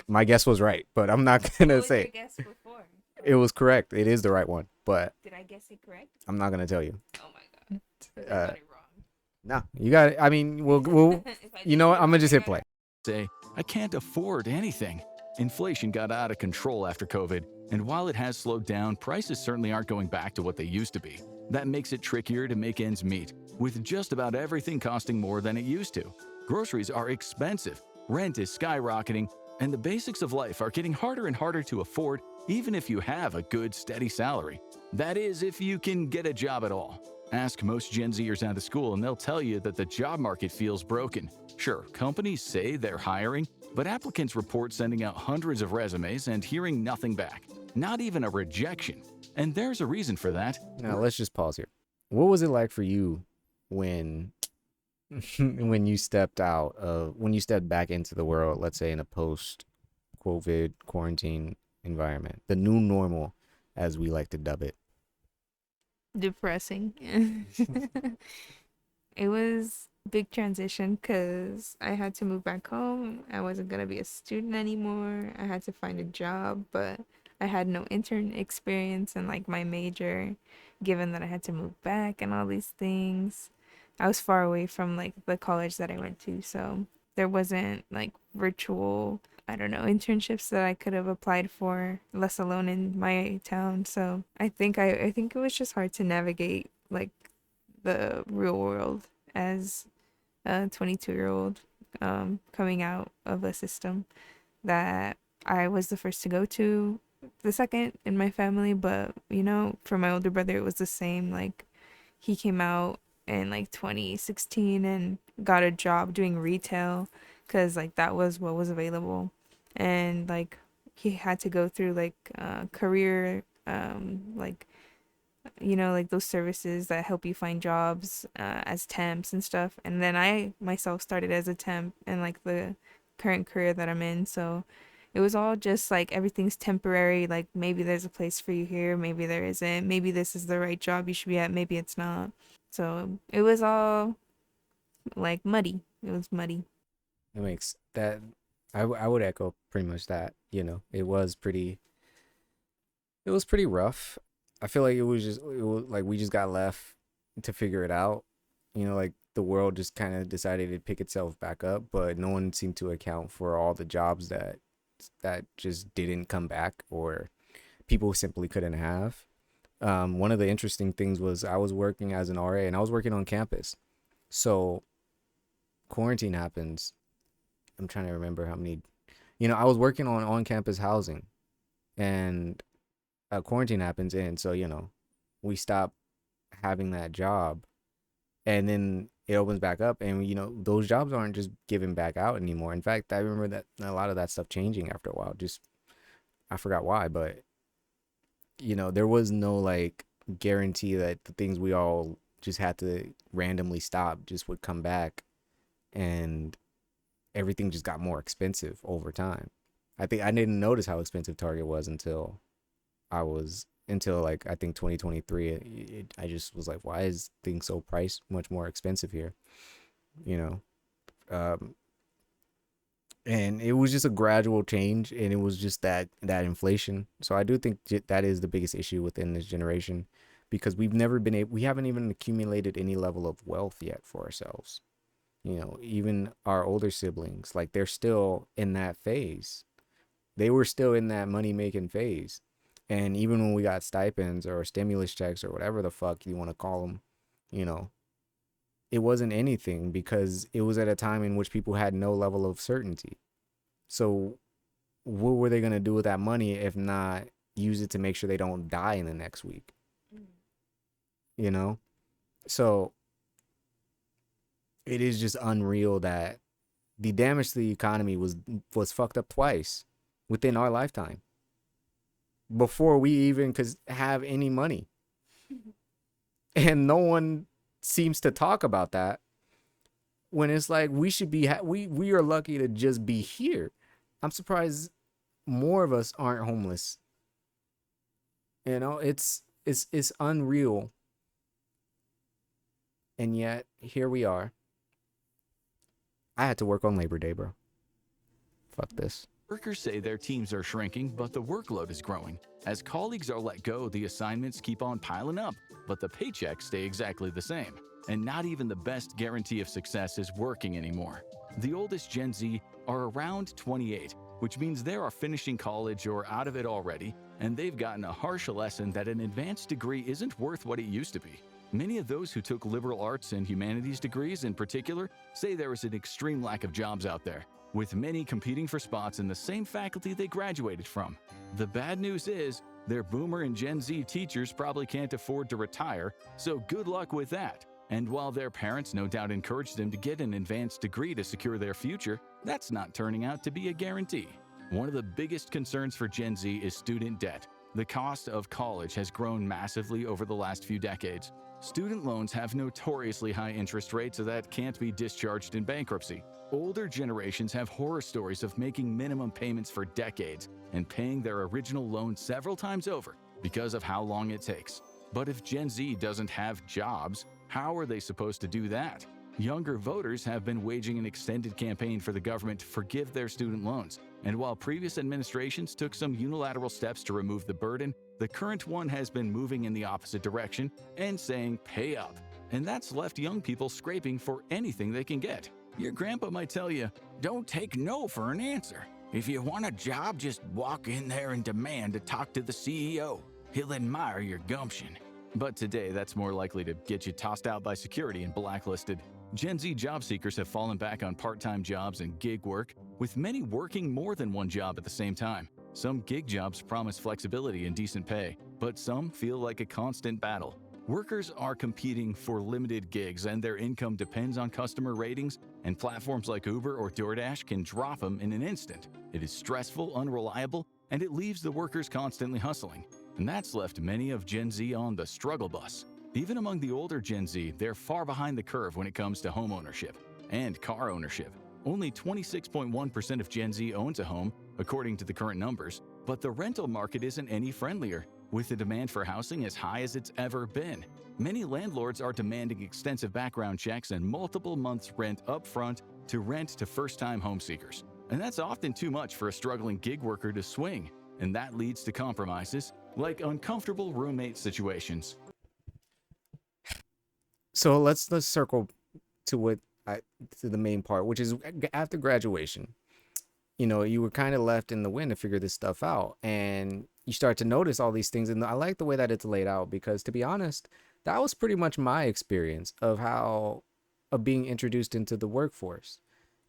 my guess was right, but I'm not gonna What was your say guess before? it was correct. It is the right one, but Did I guess it correct? I'm not gonna tell you. Oh my god. I Uh, got it wrong. no, you got it. I mean, we'll If I you know what? did I'm gonna wrong, just I hit got play. it I can't afford anything. Inflation got out of control after COVID, and while it has slowed down, prices certainly aren't going back to what they used to be. That makes it trickier to make ends meet, with just about everything costing more than it used to. Groceries are expensive, rent is skyrocketing, and the basics of life are getting harder and harder to afford even if you have a good, steady salary. That is, if you can get a job at all. Ask most Gen Zers out of school and they'll tell you that the job market feels broken. Sure, companies say they're hiring, but applicants report sending out hundreds of resumes and hearing nothing back. Not even a rejection. And there's a reason for that. Now let's just pause here. What was it like for you when when you stepped back into the world, let's say in a post COVID quarantine environment, the new normal, as we like to dub it? depressing. It was big transition because I had to move back home. I wasn't gonna be a student anymore. I had to find a job, but I had no intern experience in like my major, given that I had to move back and all these things. I was far away from like the college that I went to, so there wasn't like virtual, I don't know, internships that I could have applied for, less alone in my town. So I think it was just hard to navigate like the real world as a 22-year-old coming out of a system that I was the first to go to, the second in my family, but for my older brother it was the same. Like he came out in like 2016 and got a job doing retail because like that was what was available, and like he had to go through like career like like those services that help you find jobs as temps and stuff. And then I myself started as a temp in like the current career that I'm in. So it was all just like everything's temporary. Like maybe there's a place for you here, maybe there isn't. Maybe this is the right job you should be at, maybe it's not. So it was all like muddy. It was muddy. It makes that I would echo pretty much that. It was pretty rough. I feel like it was like we just got left to figure it out. Like the world just kind of decided to pick itself back up, but no one seemed to account for all the jobs that that just didn't come back or people simply couldn't have. One of the interesting things was I was working as an RA and I was working on campus. So quarantine happens. I'm trying to remember how many, I was working on campus housing and quarantine happens. And so, we stop having that job and then it opens back up and, those jobs aren't just given back out anymore. In fact, I remember that a lot of that stuff changing after a while. Just, I forgot why, but, there was no like guarantee that the things we all just had to randomly stop just would come back and everything just got more expensive over time. I think I didn't notice how expensive Target was until like I think 2023. I just was like, why is things so priced much more expensive here? You know, um, and it was just a gradual change, and it was just that inflation. So I do think that is the biggest issue within this generation, because we haven't even accumulated any level of wealth yet for ourselves. Even our older siblings, like they're still in that phase. They were still in that money making phase. And even when we got stipends or stimulus checks or whatever the fuck you want to call them, you know, it wasn't anything because it was at a time in which people had no level of certainty. So what were they going to do with that money if not use it to make sure they don't die in the next week? You know? So it is just unreal that the damage to the economy was fucked up twice within our lifetime before we even could have any money. And no one seems to talk about that when it's like we should be we are lucky to just be here. I'm surprised more of us aren't homeless. It's unreal. And yet here we are. I had to work on Labor Day, bro. Fuck this. Workers say their teams are shrinking, but the workload is growing. As colleagues are let go, the assignments keep on piling up, but the paychecks stay exactly the same. And not even the best guarantee of success is working anymore. The oldest Gen Z are around 28, which means they are finishing college or out of it already, and they've gotten a harsh lesson that an advanced degree isn't worth what it used to be. Many of those who took liberal arts and humanities degrees in particular say there is an extreme lack of jobs out there, with many competing for spots in the same faculty they graduated from. The bad news is, their boomer and Gen Z teachers probably can't afford to retire, so good luck with that. And while their parents no doubt encouraged them to get an advanced degree to secure their future, that's not turning out to be a guarantee. One of the biggest concerns for Gen Z is student debt. The cost of college has grown massively over the last few decades. Student loans have notoriously high interest rates that can't be discharged in bankruptcy. Older generations have horror stories of making minimum payments for decades and paying their original loan several times over because of how long it takes. But if Gen Z doesn't have jobs, how are they supposed to do that? Younger voters have been waging an extended campaign for the government to forgive their student loans, and while previous administrations took some unilateral steps to remove the burden, the current one has been moving in the opposite direction and saying pay up, and that's left young people scraping for anything they can get. Your grandpa might tell you, don't take no for an answer. If you want a job, just walk in there and demand to talk to the CEO. He'll admire your gumption. But today, that's more likely to get you tossed out by security and blacklisted. Gen Z job seekers have fallen back on part-time jobs and gig work, with many working more than one job at the same time. Some gig jobs promise flexibility and decent pay, but some feel like a constant battle. Workers are competing for limited gigs, and their income depends on customer ratings, and platforms like Uber or DoorDash can drop them in an instant. It is stressful, unreliable, and it leaves the workers constantly hustling. And that's left many of Gen Z on the struggle bus. Even among the older Gen Z, they're far behind the curve when it comes to home ownership and car ownership. Only 26.1% of Gen Z owns a home, according to the current numbers, but the rental market isn't any friendlier, with the demand for housing as high as it's ever been. Many landlords are demanding extensive background checks and multiple months' rent up front to rent to first-time home seekers. And that's often too much for a struggling gig worker to swing, and that leads to compromises, like uncomfortable roommate situations. So let's circle to to the main part, which is after graduation. you were kind of left in the wind to figure this stuff out. And you start to notice all these things. And I like the way that it's laid out because, to be honest, that was pretty much my experience of being introduced into the workforce.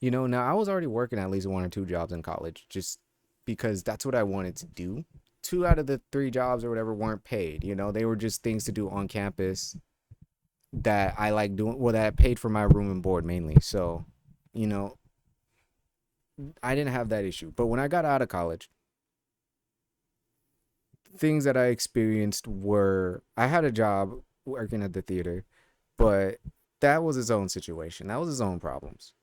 Now I was already working at least one or two jobs in college just because that's what I wanted to do. Two out of the three jobs or whatever weren't paid. They were just things to do on campus that I like doing. Well, that paid for my room and board mainly. So, you know, I didn't have that issue. But when I got out of college, things that I experienced were I had a job working at the theater, but that was his own situation. That was his own problems.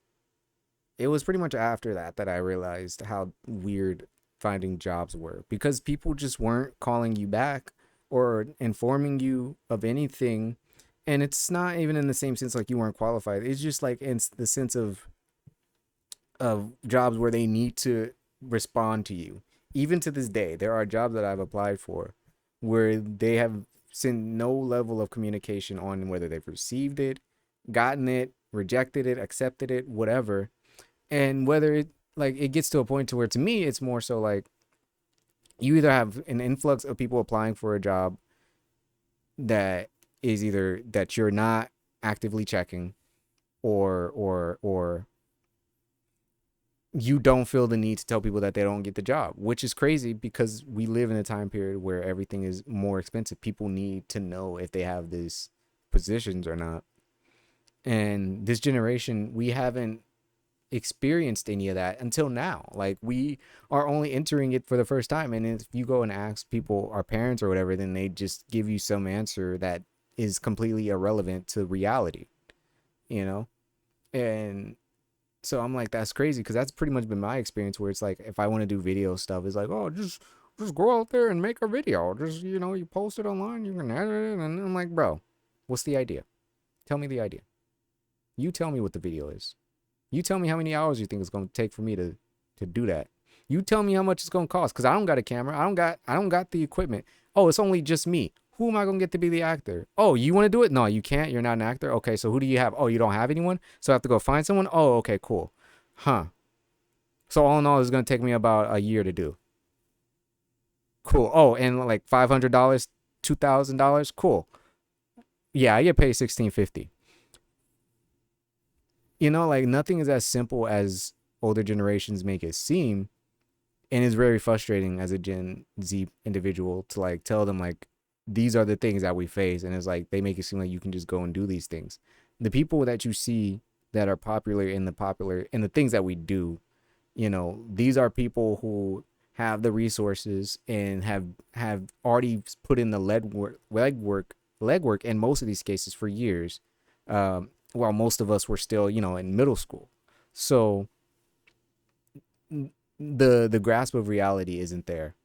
It was pretty much after that I realized how weird finding jobs were because people just weren't calling you back or informing you of anything. And it's not even in the same sense like you weren't qualified. It's just like in the sense of jobs where they need to respond to you. Even to this day, there are jobs that I've applied for where they have sent no level of communication on whether they've received it, gotten it, rejected it, accepted it, whatever. And whether it gets to a point to where, to me, it's more so like you either have an influx of people applying for a job that is either that you're not actively checking, or you don't feel the need to tell people that they don't get the job, which is crazy because we live in a time period where everything is more expensive. People need to know if they have these positions or not. And this generation, we haven't experienced any of that until now. Like, we are only entering it for the first time. And if you go and ask people, our parents or whatever, then they just give you some answer that is completely irrelevant to reality, And so I'm like, that's crazy because that's pretty much been my experience where it's like, if I want to do video stuff, it's like, oh, just go out there and make a video. Just, you post it online, you can edit it. And I'm like, bro, what's the idea? Tell me the idea. You tell me what the video is. You tell me how many hours you think it's going to take for me to do that. You tell me how much it's going to cost because I don't got a camera. I don't got the equipment. Oh, it's only just me. Who am I going to get to be the actor? Oh, you want to do it? No, you can't. You're not an actor. Okay, so who do you have? Oh, you don't have anyone? So I have to go find someone? Oh, okay, cool. Huh. So all in all, it's going to take me about a year to do. Cool. Oh, and like $500, $2,000? Cool. Yeah, I get paid $1,650. Like, nothing is as simple as older generations make it seem. And it's very frustrating as a Gen Z individual to like tell them like, these are the things that we face. And it's like, they make it seem like you can just go and do these things. The people that you see that are popular in the things that we do, these are people who have the resources and have already put in the legwork in most of these cases for years. While most of us were still, in middle school. So the grasp of reality isn't there.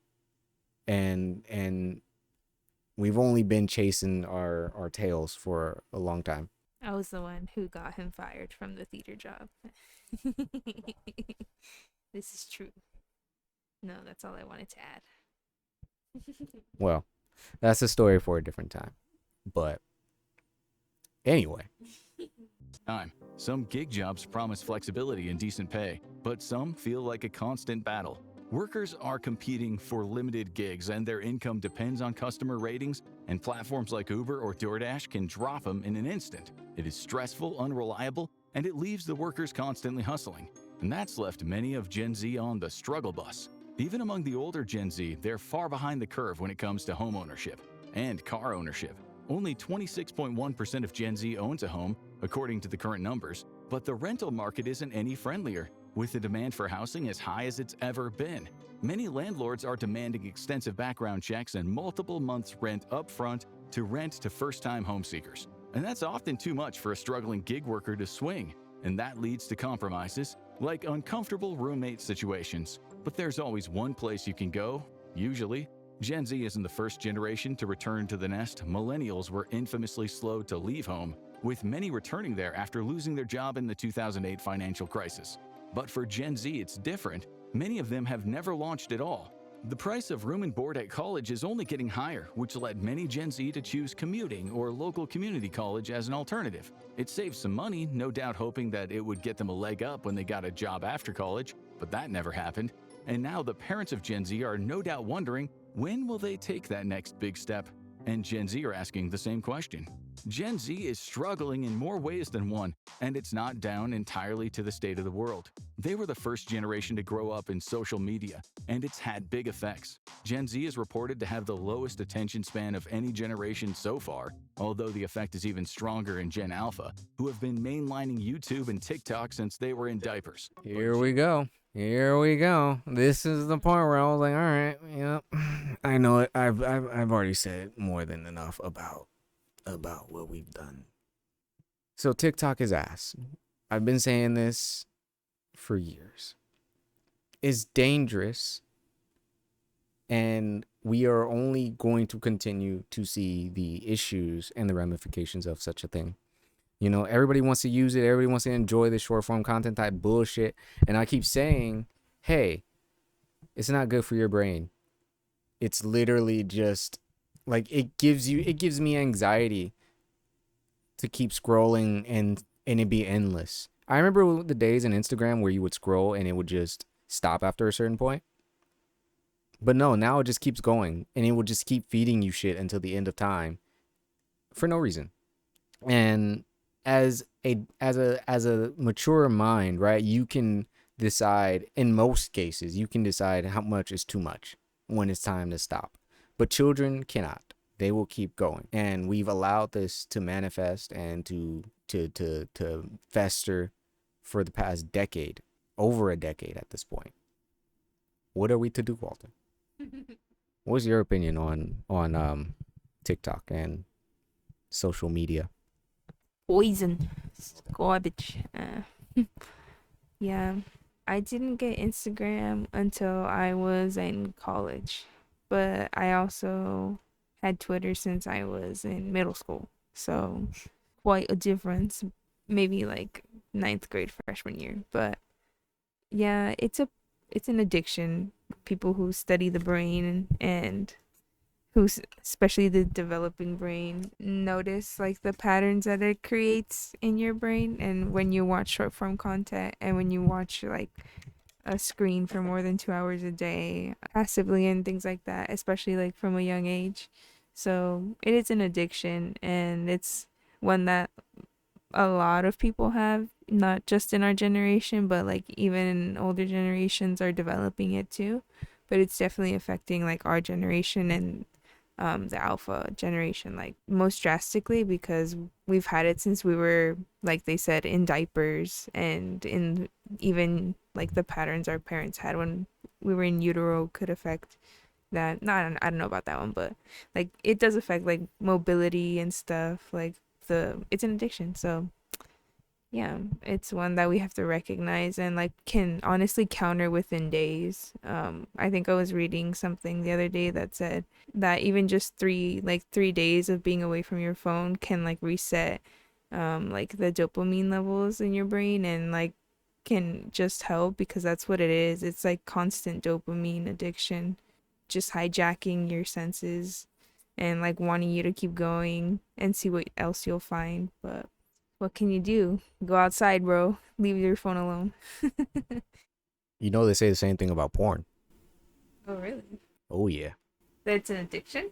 And we've only been chasing our tails for a long time. I was the one who got him fired from the theater job. This is true. No, that's all I wanted to add. Well, that's a story for a different time. But anyway. Time. Some gig jobs promise flexibility and decent pay, but some feel like a constant battle. Workers are competing for limited gigs and their income depends on customer ratings, and platforms like Uber or DoorDash can drop them in an instant. It is stressful, unreliable, and it leaves the workers constantly hustling. And that's left many of Gen Z on the struggle bus. Even among the older Gen Z, they're far behind the curve when it comes to home ownership and car ownership. Only 26.1% of Gen Z owns a home, according to the current numbers, but the rental market isn't any friendlier, with the demand for housing as high as it's ever been. Many landlords are demanding extensive background checks and multiple months' rent up front to rent to first-time home seekers. And that's often too much for a struggling gig worker to swing, and that leads to compromises, like uncomfortable roommate situations. But there's always one place you can go, usually. Gen Z isn't the first generation to return to the nest. Millennials were infamously slow to leave home, with many returning there after losing their job in the 2008 financial crisis. But for Gen Z, it's different. Many of them have never launched at all. The price of room and board at college is only getting higher, which led many Gen Z to choose commuting or local community college as an alternative. It saves some money, no doubt hoping that it would get them a leg up when they got a job after college. But that never happened. And now the parents of Gen Z are no doubt wondering, when will they take that next big step? And Gen Z are asking the same question. Gen Z is struggling in more ways than one, and it's not down entirely to the state of the world. They were the first generation to grow up in social media, and it's had big effects. Gen Z is reported to have the lowest attention span of any generation so far, although the effect is even stronger in Gen Alpha, who have been mainlining YouTube and TikTok since they were in diapers. Here we go. Here we go. This is the part where I was like, all right, I know it. I've already said more than enough about what we've done. So TikTok is ass. I've been saying this for years. It's dangerous, and we are only going to continue to see the issues and the ramifications of such a thing. Everybody wants to use it. Everybody wants to enjoy the short form content type bullshit. And I keep saying, hey, it's not good for your brain. It's literally just like it gives me anxiety to keep scrolling and it be endless. I remember the days in Instagram where you would scroll and it would just stop after a certain point. But no, now it just keeps going and it will just keep feeding you shit until the end of time for no reason. And as a mature mind, right, you can decide, in most cases, you can decide how much is too much when it's time to stop. But children cannot. They will keep going. And we've allowed this to manifest and to fester for the past decade, over a decade at this point. What are we to do, Walter? What's your opinion on TikTok and social media? Poison. It's garbage. Yeah. I didn't get Instagram until I was in college, but I also had Twitter since I was in middle school. So quite a difference. Maybe like ninth grade freshman year. But yeah, it's an addiction. People who study the brain and who's especially the developing brain notice like the patterns that it creates in your brain. And when you watch short form content and when you watch like a screen for more than 2 hours a day passively and things like that, especially like from a young age. So it is an addiction, and it's one that a lot of people have, not just in our generation, but like even older generations are developing it too. But it's definitely affecting like our generation and the alpha generation like most drastically, because we've had it since we were, like they said, in diapers, and in even like the patterns our parents had when we were in utero could affect that. No, I don't know about that one, but like it does affect like mobility and stuff. Like it's an addiction. So yeah, it's one that we have to recognize and like can honestly counter within days. I think I was reading something the other day that said that even just 3 days of being away from your phone can like reset like the dopamine levels in your brain, and like can just help, because that's what it is. It's like constant dopamine addiction, just hijacking your senses and like wanting you to keep going and see what else you'll find. But what can you do? Go outside, bro. Leave your phone alone. They say the same thing about porn. Oh, really? Oh yeah. That's an addiction?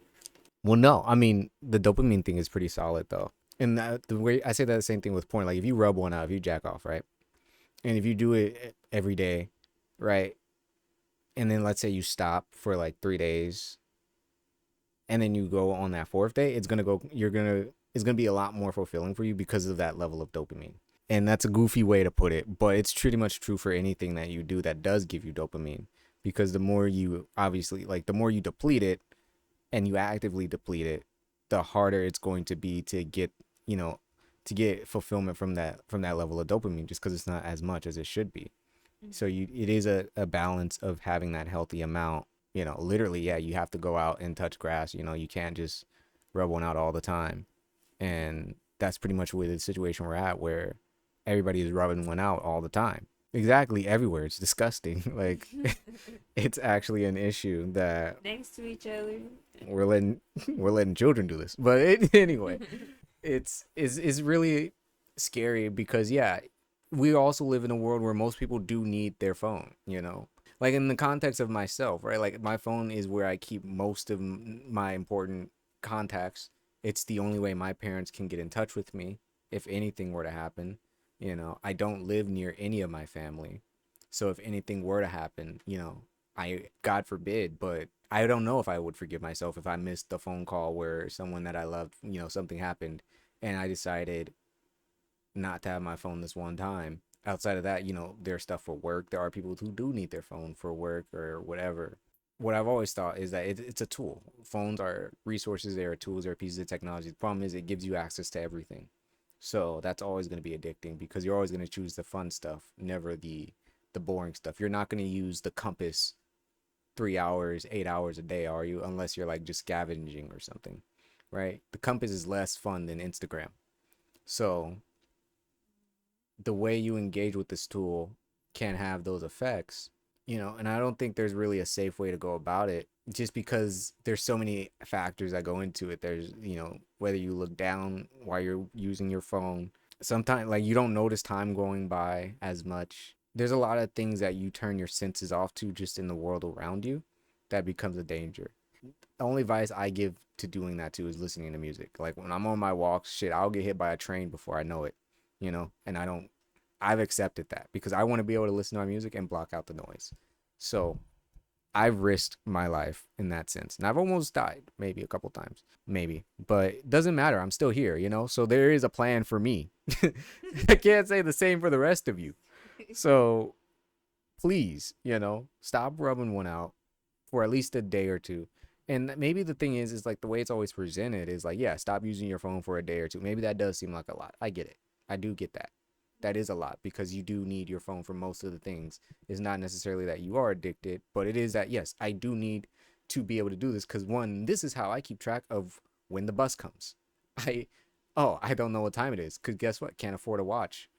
Well, no, I mean the dopamine thing is pretty solid though, and the way I say that the same thing with porn. Like if you rub one out, if you jack off, right, and if you do it every day, right, and then let's say you stop for like 3 days, and then you go on that fourth day, it's gonna be a lot more fulfilling for you because of that level of dopamine. And that's a goofy way to put it, but it's pretty much true for anything that you do that does give you dopamine, because the more you deplete it, and you actively deplete it, the harder it's going to be to get fulfillment from that level of dopamine, just because it's not as much as it should be. So it is a balance of having that healthy amount. Literally, yeah, you have to go out and touch grass. You can't just rub one out all the time. And that's pretty much with the situation we're at, where everybody is rubbing one out all the time. Exactly, everywhere. It's disgusting. Like, it's actually an issue that Next to each other. we're letting children do this. But anyway, it's really scary because, yeah, we also live in a world where most people do need their phone, like in the context of myself, right? Like my phone is where I keep most of my important contacts. It's the only way my parents can get in touch with me if anything were to happen. I don't live near any of my family. So if anything were to happen, I, God forbid, but I don't know if I would forgive myself if I missed the phone call where someone that I loved, something happened and I decided not to have my phone this one time. Outside of that, there's stuff for work. There are people who do need their phone for work or whatever. What I've always thought is that it's a tool. Phones are resources, they are tools, they're pieces of technology. The problem is it gives you access to everything. So that's always going to be addicting because you're always going to choose the fun stuff, never the boring stuff. You're not going to use the compass 3 hours, 8 hours a day, are you? Unless you're like just scavenging or something, right? The compass is less fun than Instagram. So the way you engage with this tool can have those effects, and I don't think there's really a safe way to go about it just because there's so many factors that go into it. There's, whether you look down while you're using your phone, sometimes like you don't notice time going by as much. There's a lot of things that you turn your senses off to just in the world around you that becomes a danger. The only advice I give to doing that too is listening to music. Like when I'm on my walks, shit, I'll get hit by a train before I know it, and I've accepted that because I want to be able to listen to my music and block out the noise. So I've risked my life in that sense. And I've almost died maybe a couple times, maybe, but it doesn't matter. I'm still here, so there is a plan for me. I can't say the same for the rest of you. So please, stop rubbing one out for at least a day or two. And maybe the thing is like the way it's always presented is like, yeah, stop using your phone for a day or two. Maybe that does seem like a lot. I get it. I do get that. That is a lot because you do need your phone for most of the things. It's not necessarily that you are addicted, but it is that, yes, I do need to be able to do this because one, this is how I keep track of when the bus comes. I don't know what time it is because guess what? Can't afford a watch.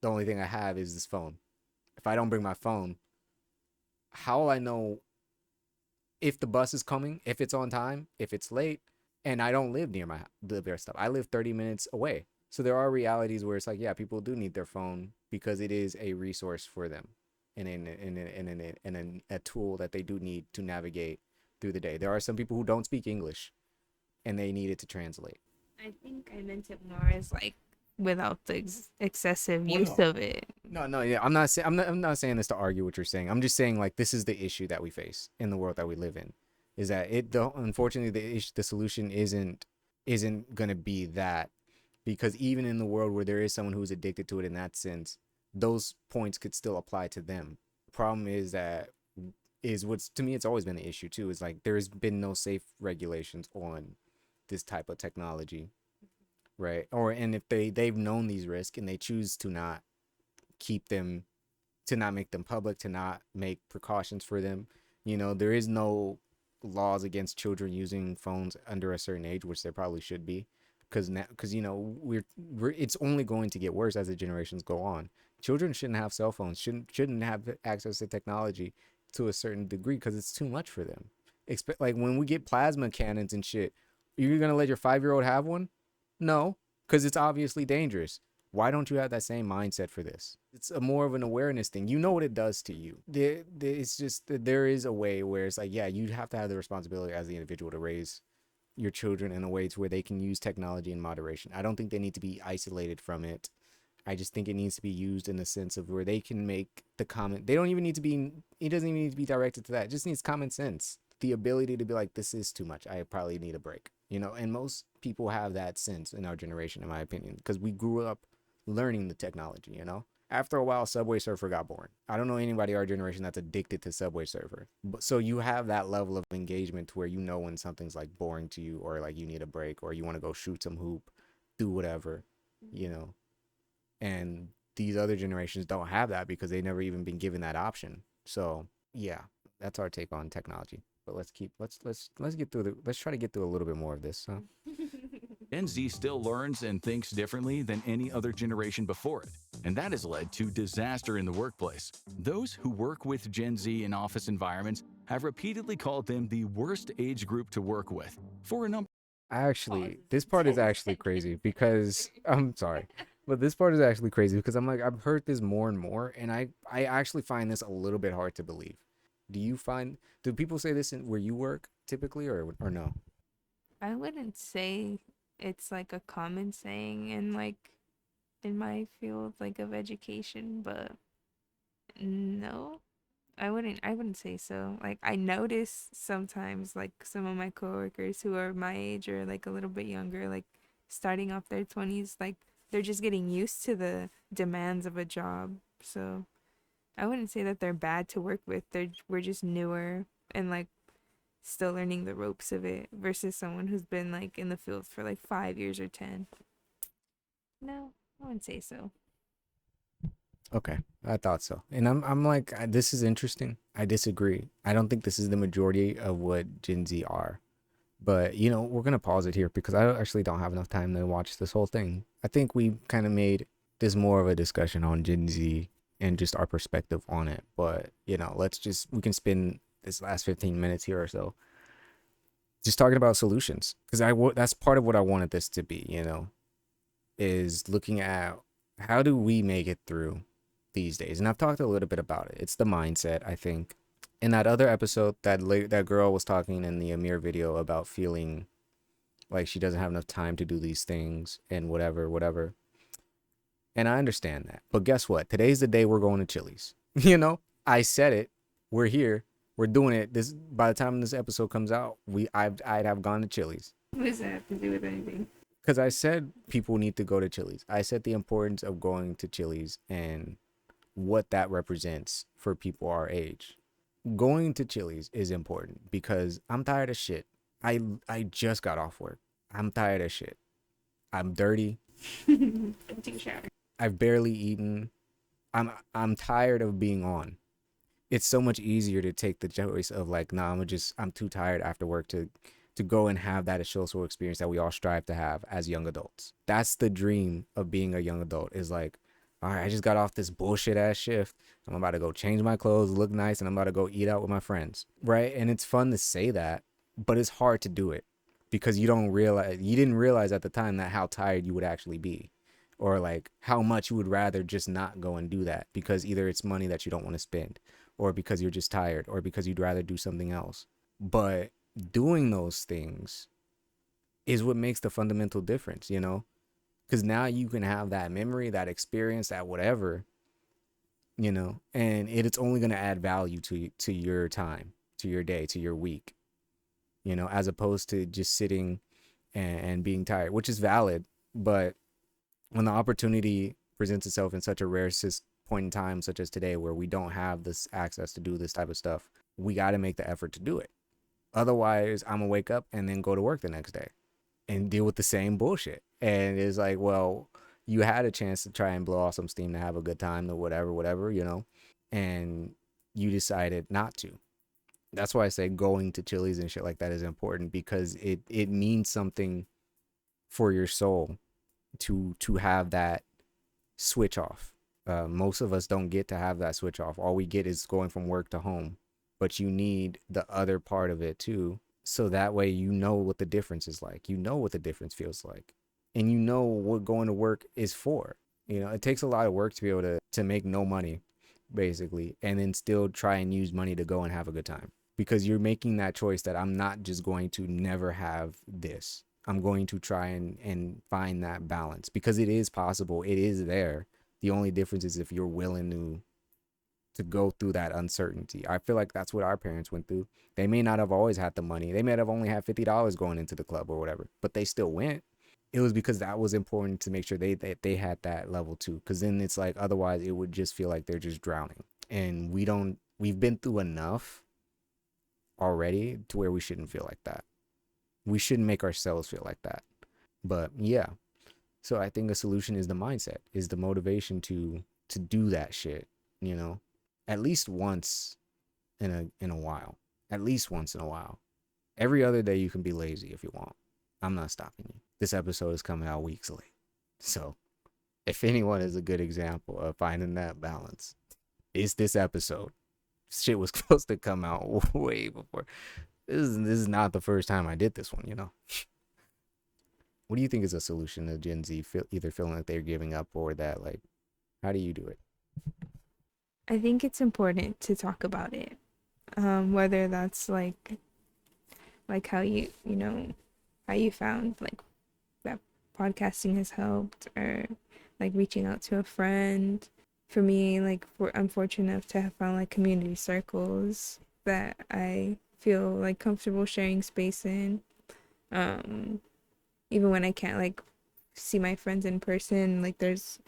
The only thing I have is this phone. If I don't bring my phone, how will I know if the bus is coming, if it's on time, if it's late? And I don't live near their stuff. I live 30 minutes away. So there are realities where it's like, yeah, people do need their phone because it is a resource for them and a tool that they do need to navigate through the day. There are some people who don't speak English and they need it to translate. I think I meant it more as like without the excessive Well, use no. of it. No, yeah, I'm not saying this to argue what you're saying. I'm just saying like this is the issue that we face in the world that we live in, is that unfortunately the solution isn't gonna be that, because even in the world where there is someone who's addicted to it in that sense, those points could still apply to them. The problem is what's to me it's always been the issue too, is like there's been no safe regulations on this type of technology, right? Or and if they've known these risks and they choose to not keep them, to not make them public, to not make precautions for them, there is no laws against children using phones under a certain age, which there probably should be, because now, because we're it's only going to get worse as the generations go on. Children shouldn't have cell phones, shouldn't have access to technology to a certain degree because it's too much for them. Expect like when we get plasma cannons and shit, you're gonna let your 5-year-old have one? No, because it's obviously dangerous. Why don't you have that same mindset for this? It's a more of an awareness thing. You know what it does to you. It's just that there is a way where it's like, yeah, you have to have the responsibility as the individual to raise your children in a way to where they can use technology in moderation. I don't think they need to be isolated from it. I just think it needs to be used in the sense of where they can make the comment. They don't even need to be, it doesn't even need to be directed to that. It just needs common sense. The ability to be like, this is too much. I probably need a break, and most people have that sense in our generation, in my opinion, because we grew up learning the technology. After a while, Subway Surfer got boring. I don't know anybody our generation that's addicted to Subway Surfer. But so you have that level of engagement to where when something's like boring to you, or like you need a break, or you want to go shoot some hoop, do whatever, you know. And these other generations don't have that because they never even been given that option. So yeah, that's our take on technology. But let's try to get through a little bit more of this. Gen Z still learns and thinks differently than any other generation before it, and that has led to disaster in the workplace. Those who work with Gen Z in office environments have repeatedly called them the worst age group to work with for a number. Actually, this part is actually crazy because I'm sorry, But this part is actually crazy because I'm like, I've heard this more and more, and I actually find this a little bit hard to believe. Do people say this in where you work typically, or no? I wouldn't say it's like a common saying in like in my field like of education, but no. I wouldn't say so. Like I notice sometimes like some of my coworkers who are my age or like a little bit younger, like starting off their 20s, like they're just getting used to the demands of a job. So, I wouldn't say that they're bad to work with. We're just newer and like still learning the ropes of it versus someone who's been like in the field for like 5 years or 10. No, I wouldn't say so. Okay, I thought so. And I'm like, this is interesting. I disagree. I don't think this is the majority of what Gen Z are. But we're gonna pause it here because I actually don't have enough time to watch this whole thing. I think we kind of made this more of a discussion on Gen Z and just our perspective on it. But we can spend this last 15 minutes here or so just talking about solutions because that's part of what I wanted this to be. Is looking at how do we make it through these days. And I've talked a little bit about it. It's the mindset, I think. In that other episode, that girl was talking in the Amir video about feeling like she doesn't have enough time to do these things and whatever, whatever. And I understand that. But guess what? Today's the day we're going to Chili's. I said it. We're here. We're doing it. This by the time this episode comes out, I'd have gone to Chili's. What does that have to do with anything? Because I said people need to go to Chili's. I said the importance of going to Chili's and what that represents for people our age. Going to Chili's is important because I'm tired of shit. I just got off work. I'm tired of shit. I'm dirty. Take a shower. I've barely eaten. I'm tired of being on. It's so much easier to take the choice of like, nah, I'm too tired after work to go and have that social experience that we all strive to have as young adults. That's the dream of being a young adult is like, all right, I just got off this bullshit ass shift. I'm about to go change my clothes, look nice, and I'm about to go eat out with my friends. Right? And it's fun to say that, but it's hard to do it because you didn't realize at the time that how tired you would actually be or like how much you would rather just not go and do that because either it's money that you don't want to spend or because you're just tired or because you'd rather do something else. But doing those things is what makes the fundamental difference, because now you can have that memory, that experience, that whatever, and it's only going to add value to your time, to your day, to your week, as opposed to just sitting and being tired, which is valid. But when the opportunity presents itself in such a rare point in time, such as today, where we don't have this access to do this type of stuff, we got to make the effort to do it. Otherwise, I'm gonna wake up and then go to work the next day and deal with the same bullshit. And it's like, well, you had a chance to try and blow off some steam to have a good time or whatever, and you decided not to. That's why I say going to Chili's and shit like that is important because it means something for your soul to have that switch off. Most of us don't get to have that switch off. All we get is going from work to home, but you need the other part of it too. So that way, what the difference is like, what the difference feels like, and what going to work is for. It takes a lot of work to be able to make no money basically, and then still try and use money to go and have a good time because you're making that choice that I'm not just going to never have this. I'm going to try and find that balance because it is possible. It is there. The only difference is if you're willing to go through that uncertainty. I feel like that's what our parents went through. They may not have always had the money. They may have only had $50 going into the club or whatever, but they still went. It was because that was important to make sure they had that level too. Because then it's like otherwise it would just feel like they're just drowning. And we've been through enough already to where we shouldn't feel like that. We shouldn't make ourselves feel like that. But yeah. So I think a solution is the mindset, is the motivation to do that shit, at least once in a while. At least once in a while. Every other day you can be lazy if you want. I'm not stopping you. This episode is coming out weeks late. So if anyone is a good example of finding that balance, it's this episode. Shit was supposed to come out way before. This is not the first time I did this one, What do you think is a solution to Gen Z either feeling like they're giving up or that, like, how do you do it? I think it's important to talk about it. Whether that's like how you know how you found like that podcasting has helped, or like reaching out to a friend. For me, like I'm fortunate enough to have found like community circles that I feel like comfortable sharing space in. Um, Even when I can't like see my friends in person, like there's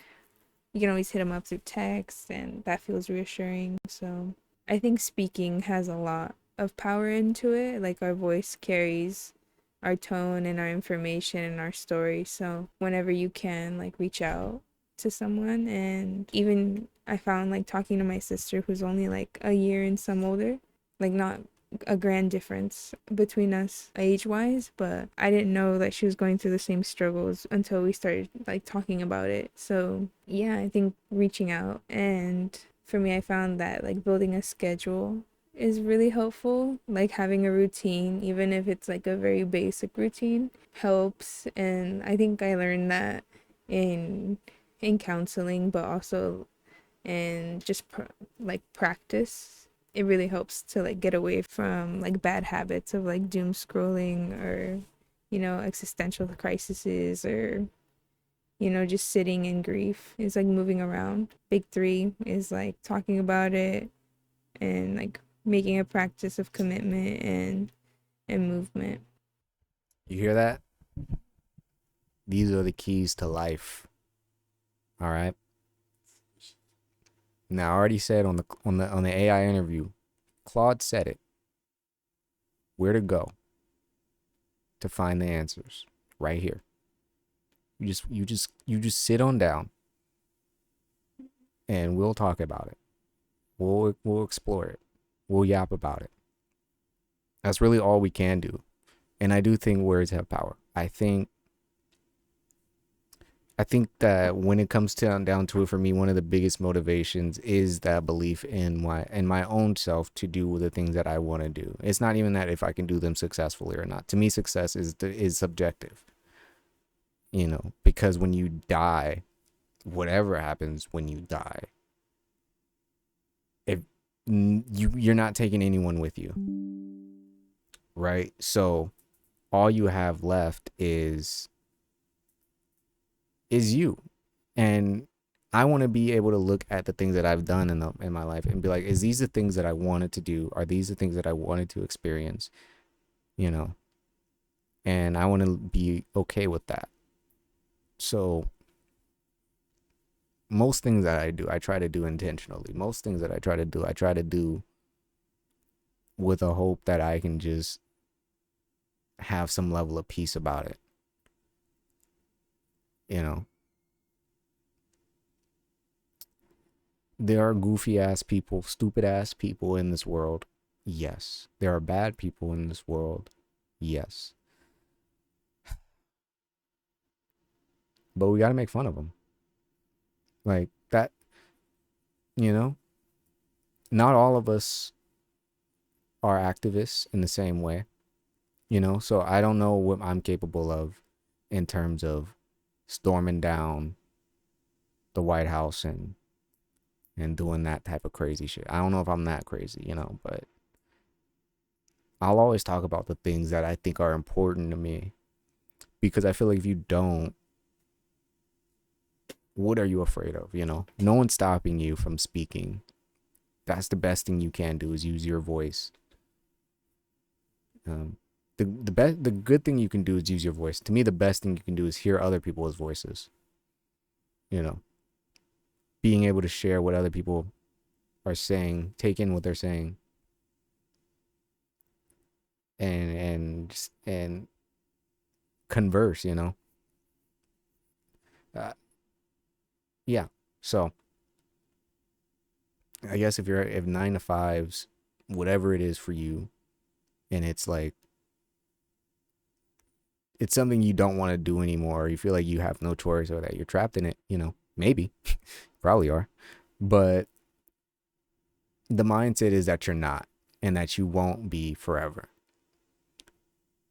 you can always hit them up through text, and that feels reassuring. So I think speaking has a lot of power into it. Like our voice carries our tone and our information and our story. So whenever you can, like reach out to someone. And even I found like talking to my sister, who's only like a year and some older, like not a grand difference between us age wise, but I didn't know that she was going through the same struggles until we started like talking about it. So yeah, I think reaching out, and for me I found that like building a schedule is really helpful. Like having a routine, even if it's like a very basic routine, helps. And I think I learned that in counseling, but also in just like practice. It really helps to like get away from like bad habits of like doom scrolling, or existential crises, or just sitting in grief. Is like moving around. Big three is like talking about it, and like making a practice of commitment and movement. You hear that? These are the keys to life. All right. Now, I already said on the AI interview, Claude said it. Where to go to find the answers? Right here. You just sit on down, and we'll talk about it. We'll explore it. We'll yap about it. That's really all we can do. And I do think words have power. I think that when it comes down to it, for me, one of the biggest motivations is that belief in my own self to do the things that I want to do. It's not even that if I can do them successfully or not. To me, success is subjective. Because when you die, whatever happens when you die, if you're not taking anyone with you, right? So all you have left is you. And I want to be able to look at the things that I've done in my life and be like, is these the things that I wanted to do? Are these the things that I wanted to experience? You know, and I want to be okay with that. So most things that I do, I try to do intentionally. Most things that I try to do with a hope that I can just have some level of peace about it. You know, there are goofy ass people, stupid ass people in this world. Yes. There are bad people in this world. Yes. But we got to make fun of them. Like that, you know, not all of us are activists in the same way, so I don't know what I'm capable of in terms of storming down the White House and doing that type of crazy shit. I don't know if I'm that crazy, but I'll always talk about the things that I think are important to me, because I feel like if you don't, what are you afraid of? No one's stopping you from speaking. That's the best thing you can do, is use your voice. The good thing you can do is use your voice. To me, the best thing you can do is hear other people's voices. Being able to share what other people are saying, take in what they're saying, and converse. Yeah. So I guess if 9 to 5s, whatever it is for you, and it's like it's something you don't want to do anymore, or you feel like you have no choice, or that you're trapped in it, maybe, probably are, but the mindset is that you're not, and that you won't be forever.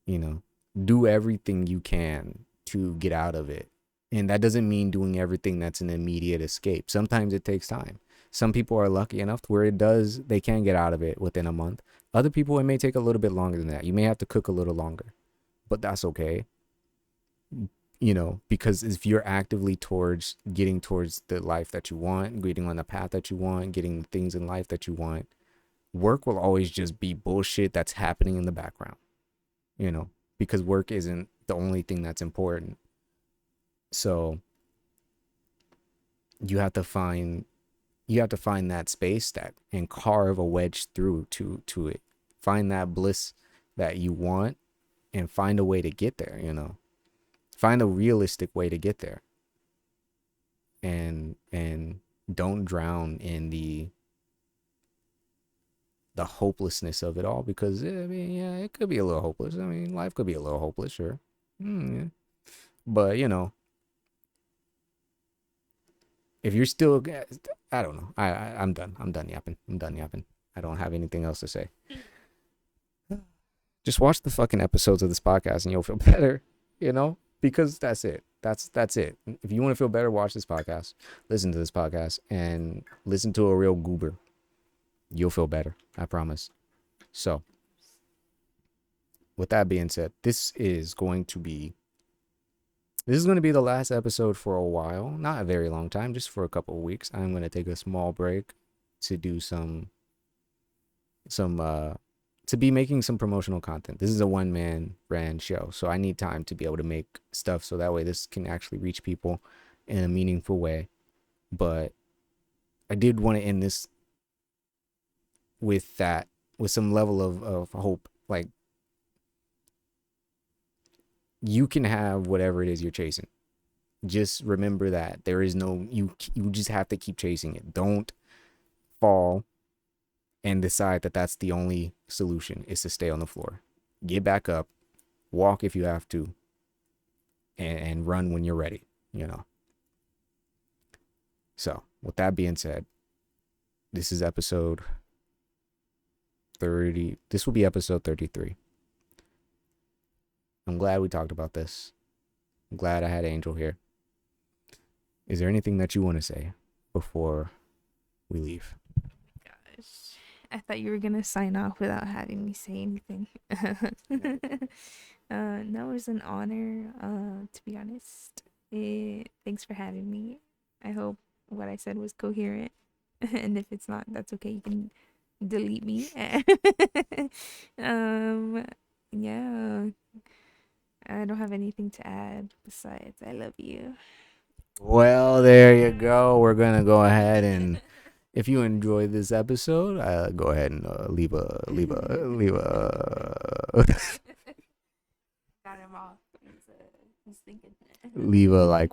Do everything you can to get out of it. And that doesn't mean doing everything that's an immediate escape. Sometimes it takes time. Some people are lucky enough to where they can get out of it within a month. Other people, it may take a little bit longer than that. You may have to cook a little longer, but that's okay. Because if you're actively getting towards the life that you want, getting on the path that you want, getting things in life that you want, work will always just be bullshit that's happening in the background, because work isn't the only thing that's important. So you have to find that space and carve a wedge through to it. Find that bliss that you want and find a way to get there, Find a realistic way to get there. And don't drown in the hopelessness of it all, because it could be a little hopeless. Life could be a little hopeless, sure. Yeah. But if you're still, I don't know. I'm done. I'm done yapping. I don't have anything else to say. Just watch the fucking episodes of this podcast and you'll feel better, because that's it. That's it. If you want to feel better, watch this podcast, listen to this podcast, and listen to a real goober. You'll feel better. I promise. So, with that being said, this is going to be the last episode for a while. Not a very long time, just for a couple of weeks. I'm going to take a small break to do to be making some promotional content. This is a one-man brand show, so I need time to be able to make stuff so that way this can actually reach people in a meaningful way. But I did want to end this with some level of hope. Like, you can have whatever it is you're chasing. Just remember that there is no, you just have to keep chasing it. Don't fall and decide that that's the only solution is to stay on the floor. Get back up, walk if you have to, and run when you're ready, So, with that being said, this is episode 30. This will be episode 33. I'm glad we talked about this. I'm glad I had Angel here. Is there anything that you want to say before we leave? Gosh, I thought you were gonna sign off without having me say anything. No, it was an honor. To be honest, thanks for having me. I hope what I said was coherent, and if it's not, that's okay. You can delete me. Yeah. I don't have anything to add besides I love you. Well, there you go. We're going to go ahead and if you enjoyed this episode, go ahead and leave a Got him off. He's thinking. leave a like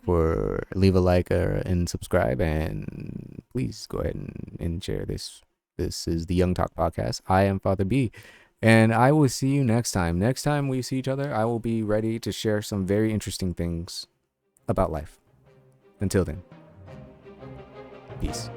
and subscribe, and please go ahead and share this. This is the Young Talk Podcast. I am Father B. And I will see you next time. Next time we see each other, I will be ready to share some very interesting things about life. Until then, peace.